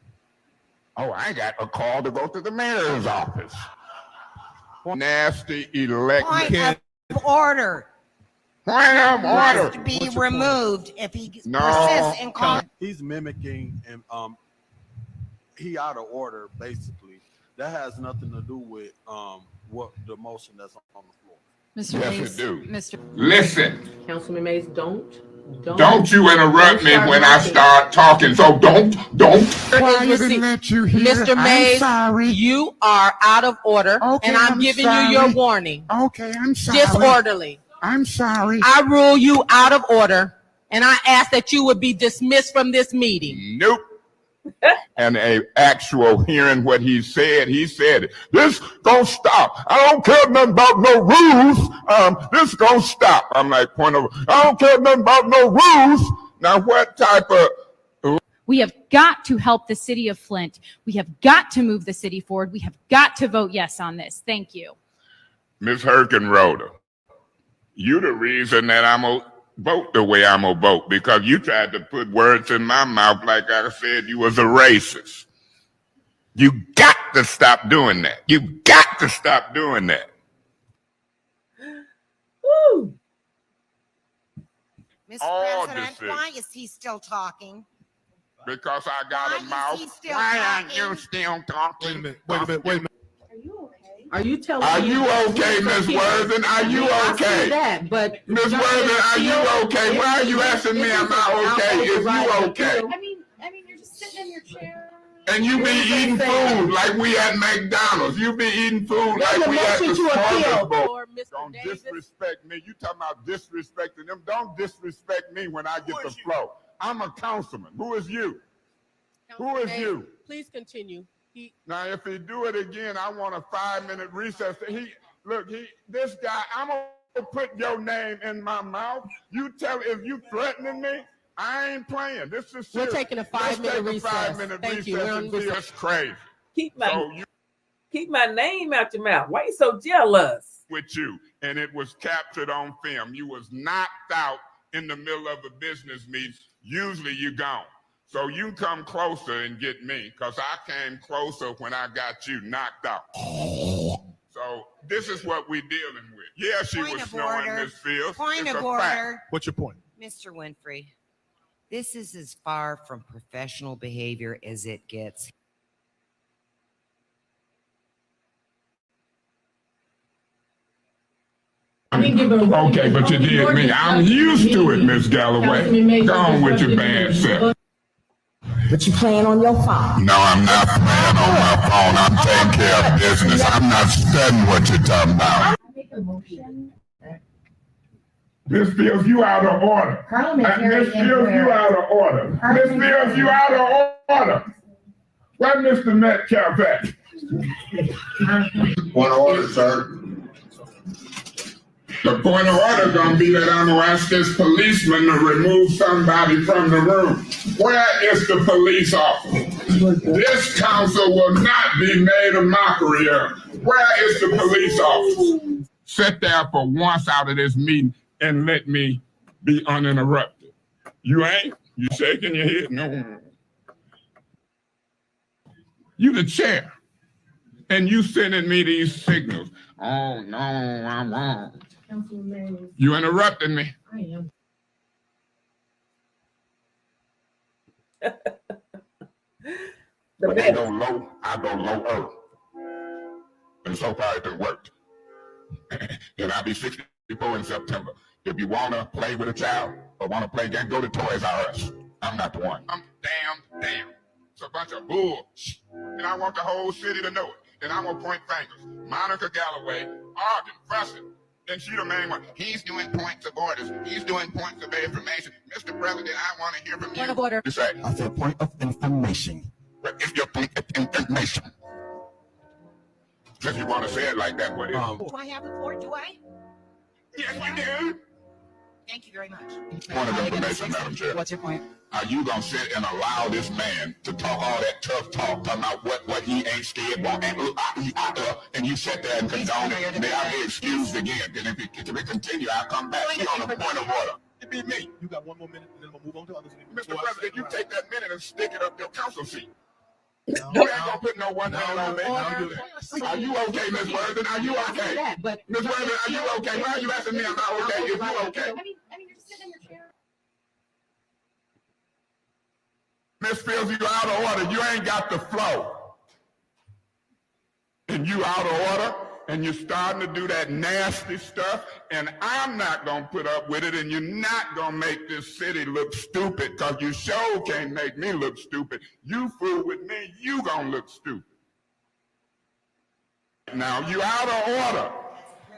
S2: Oh, I got a call to go to the mayor's office. Nasty election.
S18: Point of order.
S2: Point of order.
S18: Must be removed if he
S2: persists
S18: in calling.
S19: He's mimicking and he out of order basically. That has nothing to do with what the motion that's on the floor.
S17: Mr.
S2: Yes,
S17: Mays,
S2: it do.
S17: Mr.
S2: Listen.
S1: Councilman Mays, don't
S2: You interrupt me when I start talking. So don't.
S18: Quiet and let you hear. Mr. Mays, you are out of order,
S2: Okay,
S18: and I'm
S2: I'm
S18: giving
S2: sorry.
S18: you your warning.
S2: Okay, I'm sorry.
S18: Disorderly.
S2: I'm sorry.
S18: I rule you out of order, and I ask that you would be dismissed from this meeting.
S2: Nope. And a actual hearing what he said it. This gonna stop. I don't care nothing about no rules. This gonna stop. I'm like, I don't care nothing about no rules. Now what type of
S21: We have got to help the city of Flint. We have got to move the city forward. We have got to vote yes on this. Thank you.
S2: Ms. Herkenroder, you the reason that I'm vote the way I'm gonna vote because you tried to put words in my mouth like I said you was a racist. You got to stop doing that. You got to stop doing that.
S1: Woo.
S4: Mr. President, why is he still talking?
S2: Because I got
S4: Why
S2: a
S4: is
S2: mouth.
S4: he still
S2: Why aren't
S4: talking?
S2: you still talking?
S19: Wait a minute, wait a minute, wait a minute.
S14: Are you telling
S2: Are
S14: me?
S2: you okay, Miss Worthing? Are you
S14: I
S2: okay?
S14: see that, but.
S2: Miss Worthing, are you okay? Why are you asking me am I okay? Is you okay?
S21: I mean, you're just sitting in your chair.
S2: And you be eating food like we at McDonald's. You be eating food like we at the smorgasbord. Don't disrespect me. You talking about disrespecting them. Don't disrespect me when I get the flow. I'm a councilman. Who is you? Who is you?
S22: Please continue.
S2: Now, if he do it again, I want a 5-minute recess. This guy, I'm gonna put your name in my mouth. You tell if you threatening me, I ain't playing. This is serious.
S22: We're taking a 5-minute recess.
S2: 5-minute
S22: Thank you.
S2: recess. That's crazy.
S1: Keep my name out your mouth. Why you so jealous?
S2: With you, and it was captured on film. You was knocked out in the middle of a business meeting. Usually you gone. So you come closer and get me, because I came closer when I got you knocked out. So this is what we're dealing with. Yeah, she was snowing, Miss Fields.
S4: Point
S2: It's
S4: of
S2: a
S4: order.
S2: fact.
S19: What's your point?
S20: Mr. Winfrey, this is as far from professional behavior as it gets.
S2: Okay, but you did me. I'm used to it, Miss Galloway. Go on with your bad self.
S4: But you playing on your phone.
S2: No, I'm not playing on my phone. I'm taking care of business. I'm not studying what you're talking about. Miss Fields, you out of order. Miss Fields, you out of order. Miss Fields, you out of order. Where Mr. Metcalf at? Point of order, sir. The point of order gonna be that I'm gonna ask this policeman to remove somebody from the room. Where is the police officer? This council will not be made a mockery of. Where is the police officer? Sit there for once out of this meeting and let me be uninterrupted. You ain't? You shaking your head? No. You the chair. And you sending me these signals. Oh, no, I'm wrong. You interrupted me.
S22: I am.
S2: When they go low, I go lower. And so far it worked. And I'll be 64 in September. If you want to play with a child or want to play game, go to Toys R Us. I'm not the one. I'm damn. It's a bunch of bull. And I want the whole city to know it. And I'm going to point fingers. Monica Galloway arguing, fussing. And she the main one. He's doing points of orders. He's doing points of information. Mr. President, I want to hear from you.
S22: Point of order.
S2: You say, I said point of information. But if your point of information. Since you want to say it like that, what is it?
S4: Do I have the floor? Do I?
S2: Yes, you do.
S4: Thank you very much.
S2: Point of information, Madam Chair.
S4: What's your point?
S2: Are you gonna sit and allow this man to talk all that tough talk, talking about what he ain't scared, and you sit there and condone it? May I be excused again? And if it continue, I'll come back. He on the point of order. It be me.
S19: You got one more minute, and then we'll move on to others.
S2: Mr. President, you take that minute and stick it up your council seat. You ain't gonna put no one hand on me. Are you okay, Miss Worthing? Are you okay? Miss Worthing, are you okay? Why are you asking me am I okay if you okay?
S21: I mean, you're just sitting in your chair.
S2: Miss Fields, you out of order. You ain't got the flow. And you out of order, and you're starting to do that nasty stuff, and I'm not gonna put up with it, and you're not gonna make this city look stupid, because you sure can't make me look stupid. You fool with me, you gonna look stupid. Now, you out of order.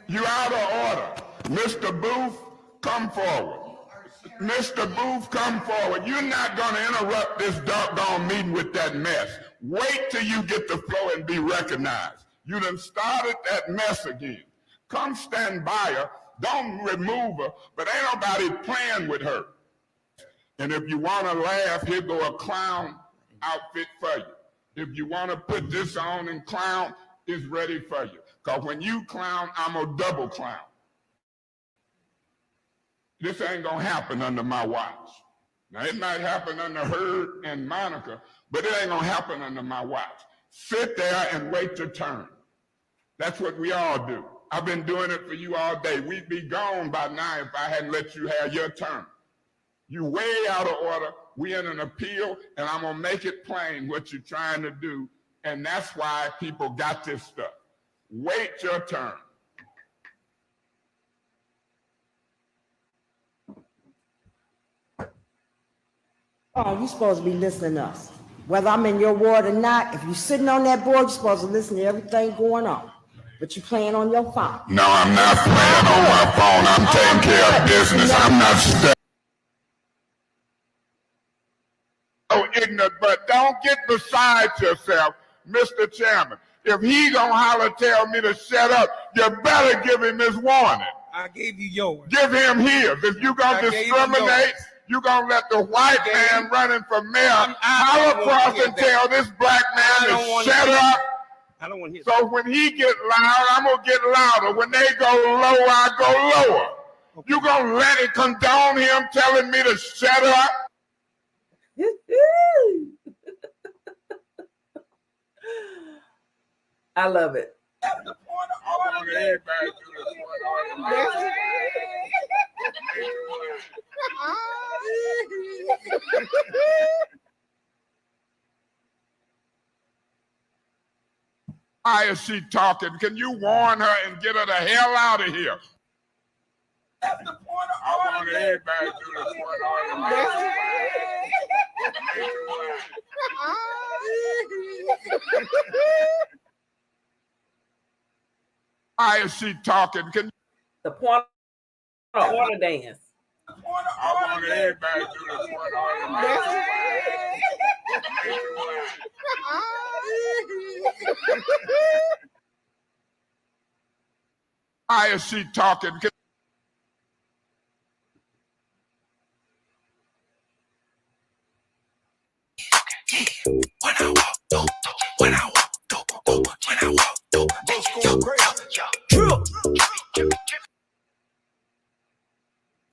S2: You out of order. Mr. Booth, come forward. Mr. Booth, come forward. You're not going to interrupt this doggone meeting with that mess. Wait till you get the floor and be recognized. You done started that mess again. Come stand by her. Don't remove her, but ain't nobody playing with her. And if you want to laugh, here go a clown outfit for you. If you want to put this on and clown, it's ready for you. Because when you clown, I'm a double clown. This ain't gonna happen under my watch. Now, it might happen under Herb and Monica, but it ain't gonna happen under my watch. Sit there and wait your turn. That's what we all do. I've been doing it for you all day. We'd be gone by now if I hadn't let you have your turn. You way out of order. We in an appeal, and I'm gonna make it plain what you're trying to do, and that's why people got this stuff. Wait your turn.
S3: Oh, you're supposed to be listening to us. Whether I'm in your ward or not, if you're sitting on that board, you're supposed to listen to everything going on. But you're playing on your phone.
S2: No, I'm not playing on my phone. I'm taking care of business. I'm not so ignorant, but don't get beside yourself, Mr. Chairman. If he gonna holler, tell me to shut up, you better give him his warning.
S5: I gave you yours.
S2: Give him his. If you gonna discriminate, you gonna let the white man running for mayor holler across and tell this black man to shut up.
S5: I don't want to hear
S2: So when he get loud, I'm gonna get louder. When they go low, I go lower. Okay. You gonna let it condone him telling me to shut up?
S1: I love it.
S2: Why is she talking? Can you warn her and get her the hell out of here? That's the point of I want everybody to do the point Why is she talking? Can
S1: the point of order dance?
S2: I want everybody to do the point Why is she talking?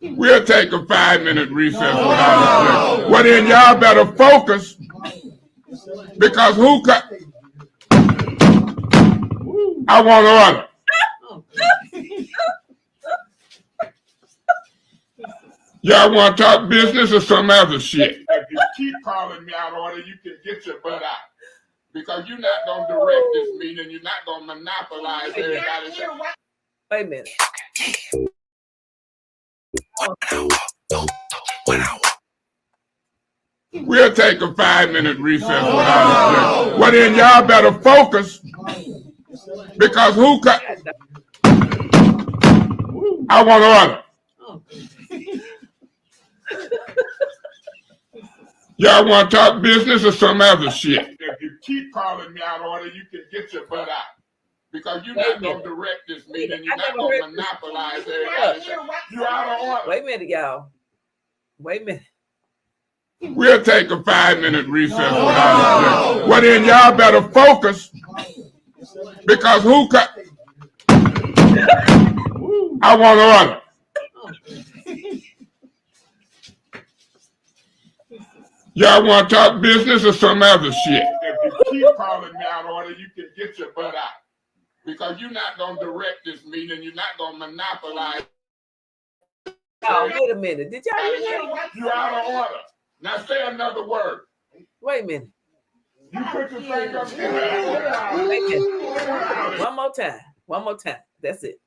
S2: We'll take a 5-minute recess. Well, then y'all better focus because who cut? I want order. Y'all want to talk business or some other shit? If you keep calling me out of order, you can get your butt out. Because you're not going to direct this meeting. You're not going to monopolize everybody's.
S1: Wait a minute.
S2: We'll take a 5-minute recess. Well, then y'all better focus because who cut? I want order. Y'all want to talk business or some other shit? If you keep calling me out of order, you can get your butt out. Because you're not going to direct this meeting. You're not going to monopolize everybody's. You're out of order.
S1: Wait a minute, y'all. Wait a minute.
S2: We'll take a 5-minute recess. Well, then y'all better focus because who cut? I want order. Y'all want to talk business or some other shit? If you keep calling me out of order, you can get your butt out. Because you're not going to direct this meeting. You're not going to monopolize.
S1: Oh, wait a minute. Did y'all hear that?
S2: You're out of order. Now say another word.
S1: Wait a minute.
S2: You put your finger up
S1: Wait a minute. One more time. One more time. That's it.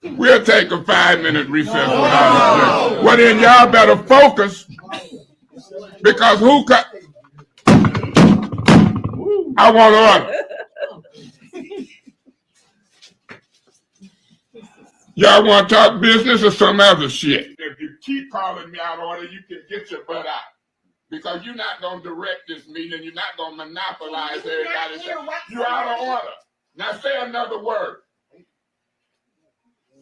S2: We'll take a 5-minute recess. Well, then y'all better focus because who cut? I want order. Y'all want to talk business or some other shit? If you keep calling me out of order, you can get your butt out. Because you're not going to direct this meeting. You're not going to monopolize everybody's. You're out of order. Now say another word.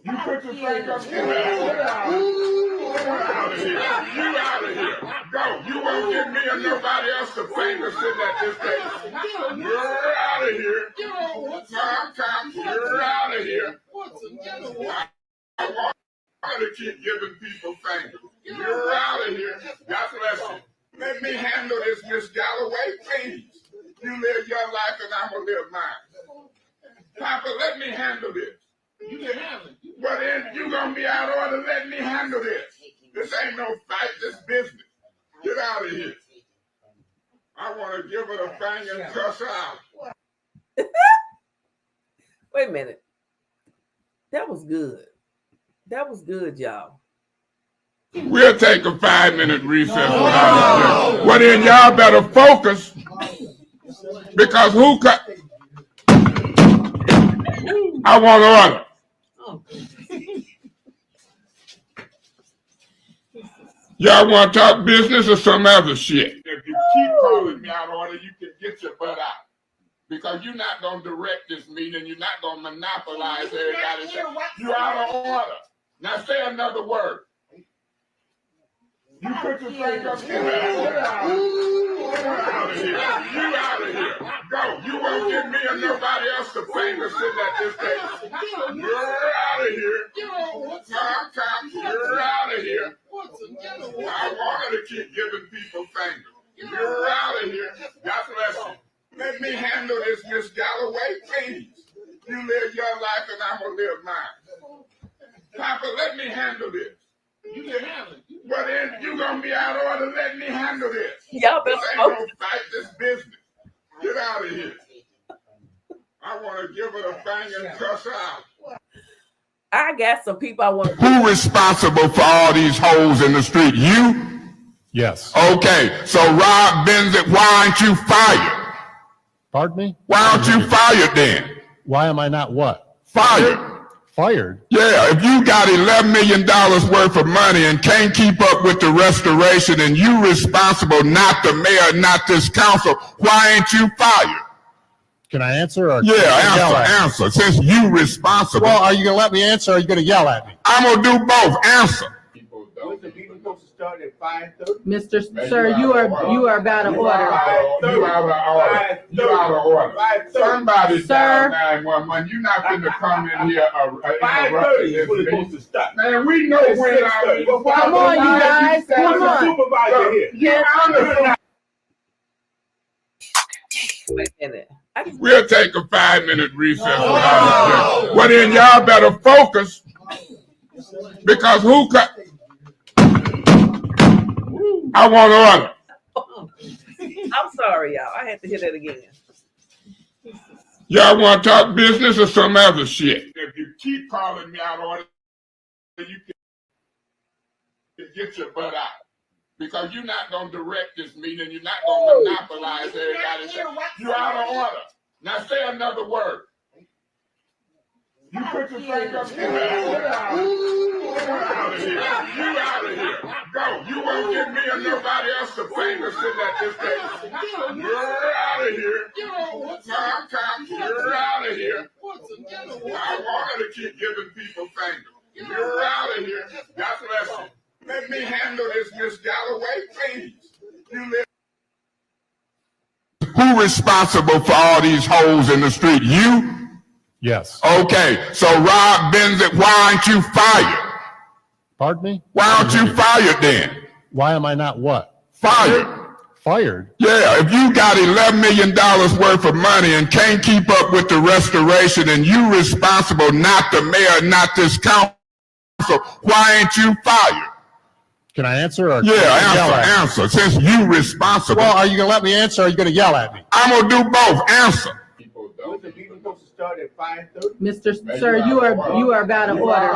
S2: You put your finger up. You're out of here. You out of here. Go. You won't give me or nobody else the finger sitting at this table. You're out of here. You're out of here. want her to keep giving people fingers. You're out of here. God bless you. Let me handle this, Miss Galloway, please. You live your life and I'm going to live mine. Papa, let me handle this. You can handle it. Well, then you're going to be out of order. Let me handle this. This ain't no fight. This business. Get out of here. I want to give her a finger and cuss her out.
S1: Wait a minute. That was good. That was good, y'all.
S2: We'll take a 5-minute recess. Well, then y'all better focus because who cut? I want order. Y'all want to talk business or some other shit? If you keep calling me out of order, you can get your butt out. Because you're not going to direct this meeting. You're not going to monopolize everybody. You're out of order. Now say another word. You put your finger up here. Get out of here. You out of here. Go. You won't give me or nobody else the finger sitting at this table. You're out of here. Tom, you're out of here. I want her to keep giving people fingers. You're out of here. God bless you. Let me handle this, Miss Galloway, please. You live your life and I'm going to live mine. Papa, let me handle this. You can handle it. Well, then you're going to be out of order. Let me handle this.
S1: Y'all
S2: This ain't no fight, this business. Get out of here. I want to give her a finger and cuss her out.
S1: I got some people I want to...
S2: Who responsible for all these holes in the street? You?
S8: Yes.
S2: Okay, so Rob Benzick, why aren't you fired?
S8: Pardon me?
S2: Why aren't you fired then?
S8: Why am I not what?
S2: Fired.
S8: Fired?
S2: Yeah, if you got $11 million worth of money and can't keep up with the restoration and you responsible, not the mayor, not this council, why ain't you fired?
S8: Can I answer? Or
S2: Yeah, answer. Since you responsible.
S8: Well, are you going to let me answer or are you going to yell at me?
S2: I'm going to do both. Answer.
S12: Was the meeting supposed to start at 5:30?
S22: Mr. Sir, you are about to order.
S2: You out of order. You out of order. Somebody dial 911. You're not going to come in here interrupting this meeting. Man, we know when I...
S22: Come on, you guys. Come on.
S12: Supervisor here.
S2: Yeah, I'm the...
S1: Wait a minute.
S2: We'll take a 5-minute recess. Well, then y'all better focus because who cut? I want order.
S1: I'm sorry, y'all. I had to hear that again.
S2: Y'all want to talk business or some other shit? If you keep calling me out of order, you can get your butt out. Because you're not going to direct this meeting. You're not going to monopolize everybody. You're out of order. Now say another word. You put your finger up here. Get out of here. You out of here. Go. You won't give me or nobody else the finger sitting at this table. You're out of here. Tom, you're out of here. I want her to keep giving people fingers. You're out of here. God bless you. Let me handle this, Miss Galloway, please. You live... Who responsible for all these holes in the street? You?
S8: Yes.
S2: Okay, so Rob Benzick, why aren't you fired?
S8: Pardon me?
S2: Why aren't you fired then?
S8: Why am I not what?
S2: Fired.
S8: Fired?
S2: Yeah, if you got $11 million worth of money and can't keep up with the restoration and you responsible, not the mayor, not this council, why ain't you fired?
S8: Can I answer? Or
S2: Answer. Since you responsible.
S8: Well, are you going to let me answer or are you going to yell at me?
S2: I'm going to do both. Answer.
S12: Was the meeting supposed to start at 5:30?
S22: Mr. Sir, you are about to order.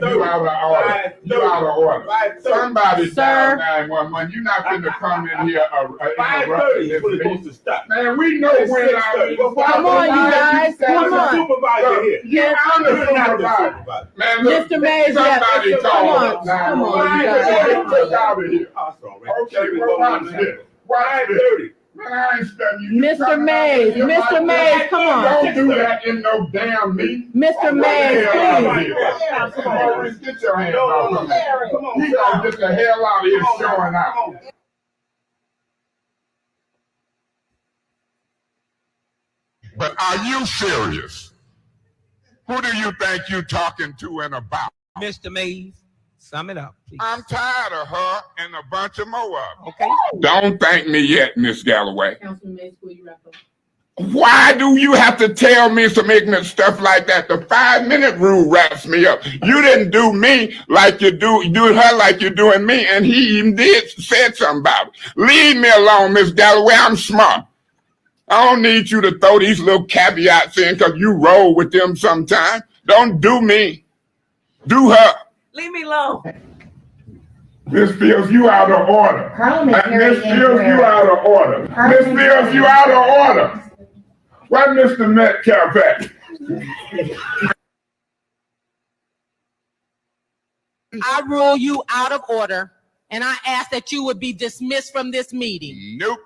S2: You out of order. You out of order. Somebody dial 911. You're not going to come in here interrupting this meeting. Man, we know when I...
S22: Come on, you guys. Come on.
S12: Supervisor here.
S2: Yeah, I'm the supervisor. Man, look,
S22: Mr. Mays,
S2: somebody call.
S22: come on, you guys.
S2: Get out of here. Okay, well, watch this. Watch this. Man, I ain't studying you.
S22: Mr. Mays, come on.
S2: Don't do that in no damn meeting.
S22: Mr. Mays, please.
S2: Come on, get your hands off of me. Come on, you gonna get the hell out of here showing out. But are you serious? Who do you think you talking to and about?
S5: Mr. Mays. Sum it up, please.
S2: I'm tired of her and a bunch of more of them.
S5: Okay.
S2: Don't thank me yet, Miss Galloway.
S10: Councilman Mays, will you wrap up?
S2: Why do you have to tell me some ignorant stuff like that? The 5-minute rule wraps me up. You didn't do me like you do her like you're doing me, and he even said something about it. Leave me alone, Miss Galloway. I'm smart. I don't need you to throw these little caveats in because you roll with them sometime. Don't do me. Do her.
S1: Leave me alone.
S2: Miss Fields, you out of order. Miss Fields, you out of order. Miss Fields, you out of order. Why Mr. Metcalf at?
S7: I rule you out of order, and I ask that you would be dismissed from this meeting.
S2: Nope.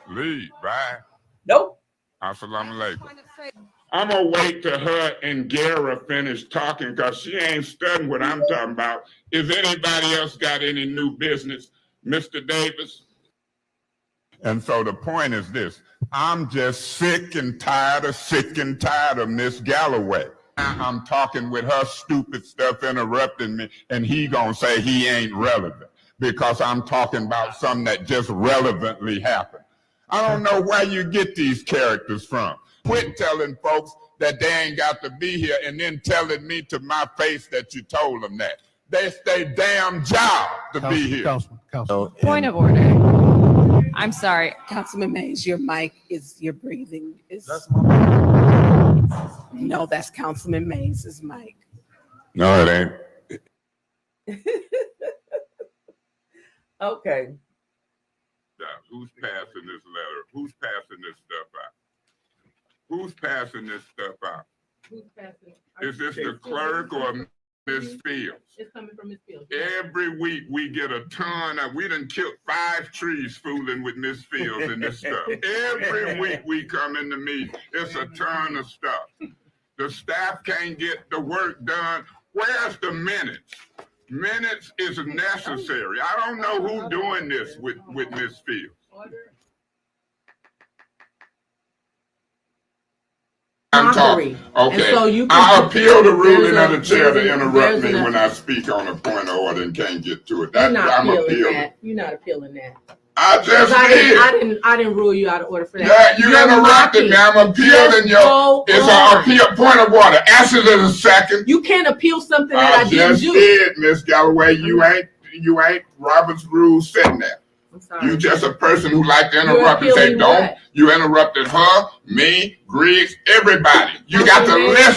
S2: Leave, bye.
S1: Nope.
S2: Assalamu alaikum. I'm gonna wait till her and Gara finish talking because she ain't studying what I'm talking about. If anybody else got any new business, Mr. Davis? And so the point is this. I'm just sick and tired of Miss Galloway. I'm talking with her stupid stuff interrupting me, and he gonna say he ain't relevant because I'm talking about something that just relevantly happened. I don't know where you get these characters from. Quit telling folks that they ain't got to be here and then telling me to my face that you told them that. That's their damn job to be here.
S8: Councilman.
S17: Point of order. I'm sorry.
S11: Councilman Mays, your mic your breathing is.
S2: That's my mic.
S11: No, that's Councilman Mays' mic.
S2: No, it ain't.
S1: Okay.
S2: Who's passing this letter? Who's passing this stuff out? Who's passing this stuff out?
S11: Who's passing?
S2: Is this the clerk or Miss Fields?
S11: It's coming from Miss Fields.
S2: Every week we get a ton of, we done killed 5 trees fooling with Miss Fields and this stuff. Every week we come in the meeting, it's a ton of stuff. The staff can't get the work done. Where's the minutes? Minutes is necessary. I don't know who's doing this with Miss Fields. I'm talking. Okay. So I appeal the ruling of the chair to interrupt me when I speak on a point of order and can't get to it.
S11: You're not appealing that. You're not appealing that.
S2: I just did.
S11: I didn't rule you out of order for that.
S2: Yeah, you interrupted me. I'm appealing your. It's an appeal point of order. Answer it in a second.
S11: You can't appeal something that I didn't do.
S2: I just did, Miss Galloway. You ain't Robert's rules setting that. You just a person who like to interrupt and say, don't. What? You interrupted her, me, Griggs, everybody. You got to listen.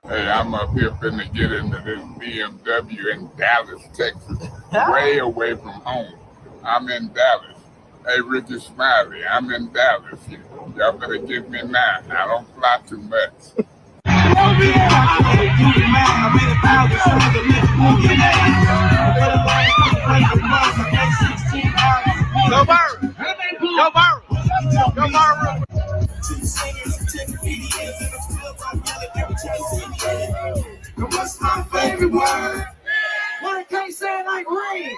S2: Hey, I'm up here finna get into this BMW in Dallas, Texas, way away from home. I'm in Dallas. Hey, Ricky Smiley, I'm in Dallas. Y'all better give me 9. I don't fly too much.
S5: Go viral. Go viral. Go viral.
S22: What's my favorite word? What it can't say like rain.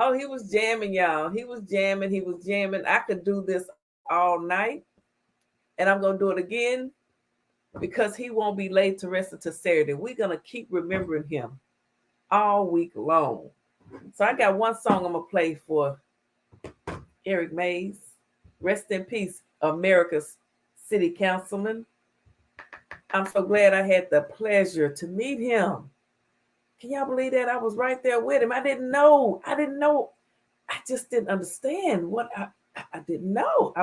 S1: Oh, he was jamming, y'all. He was jamming. I could do this all night, and I'm gonna do it again because he won't be laid to rest until Saturday. We're gonna keep remembering him all week long. So I got one song I'm gonna play for Eric Mays. Rest in peace, America's City Councilman. I'm so glad I had the pleasure to meet him. Can y'all believe that? I was right there with him. I didn't know. I just didn't understand what I didn't know.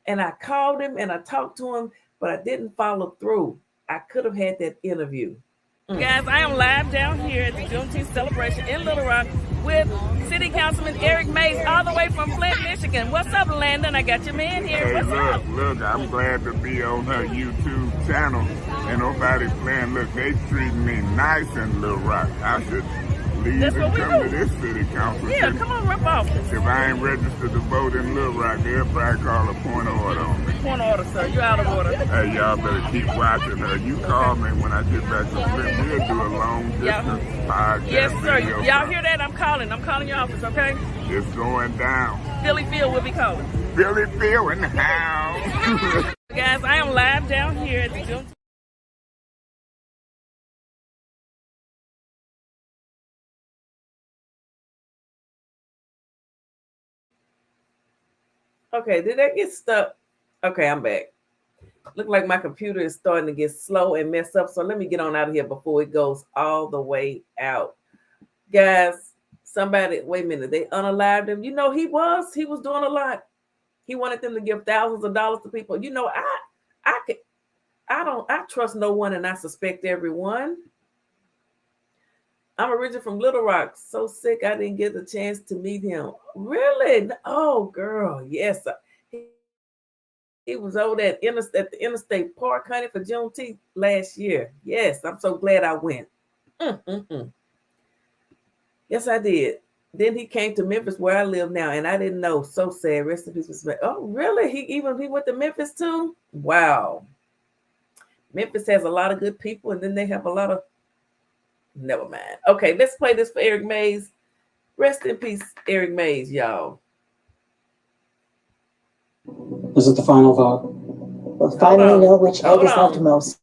S1: And I called him and I talked to him, but I didn't follow through. I could have had that interview.
S6: Guys, I am live down here at the Juneteenth celebration in Little Rock with City Councilman Eric Mays, all the way from Flint, Michigan. What's up, Landon? I got your man here.
S2: Hey,
S6: What's up?
S2: Look, I'm glad to be on her YouTube channel. And nobody playing. Look, they treat me nice in Little Rock. I should leave
S6: That's
S2: and
S6: what we
S2: come to
S6: do.
S2: this city council.
S6: Yeah, come on, rip off.
S2: If I ain't registered to vote in Little Rock, they'll probably call a point of order on me.
S6: Point of order, sir. You out of order.
S2: Hey, y'all better keep watching her. You call me when I get back to Flint. We'll do a long distance podcast.
S6: Yes, sir.
S2: video
S6: Y'all hear that? I'm calling your office, okay?
S2: It's going down.
S6: Philly Field will be calling.
S2: Philly Field in the house.
S6: Guys, I am live down here at the Juneteenth.
S1: Okay, did that get stuck? Okay, I'm back. Look like my computer is starting to get slow and mess up. So let me get on out of here before it goes all the way out. Guys, somebody, wait a minute, they unalived him. You know, he was doing a lot. He wanted them to give thousands of dollars to people. You know, I trust no one and I suspect everyone. I'm originally from Little Rock. So sick I didn't get the chance to meet him. Really? Oh, girl, yes. He was over at the Interstate Park, honey, for Juneteenth last year. Yes, I'm so glad I went. Yes, I did. Then he came to Memphis where I live now, and I didn't know. So sad. Rest in peace. Oh, really? He went to Memphis too? Wow. Memphis has a lot of good people, and then they have a lot of... Never mind. Okay, let's play this for Eric Mays. Rest in peace, Eric Mays, y'all.
S9: Is it the final vote?
S15: We'll finally know which egg is outermost.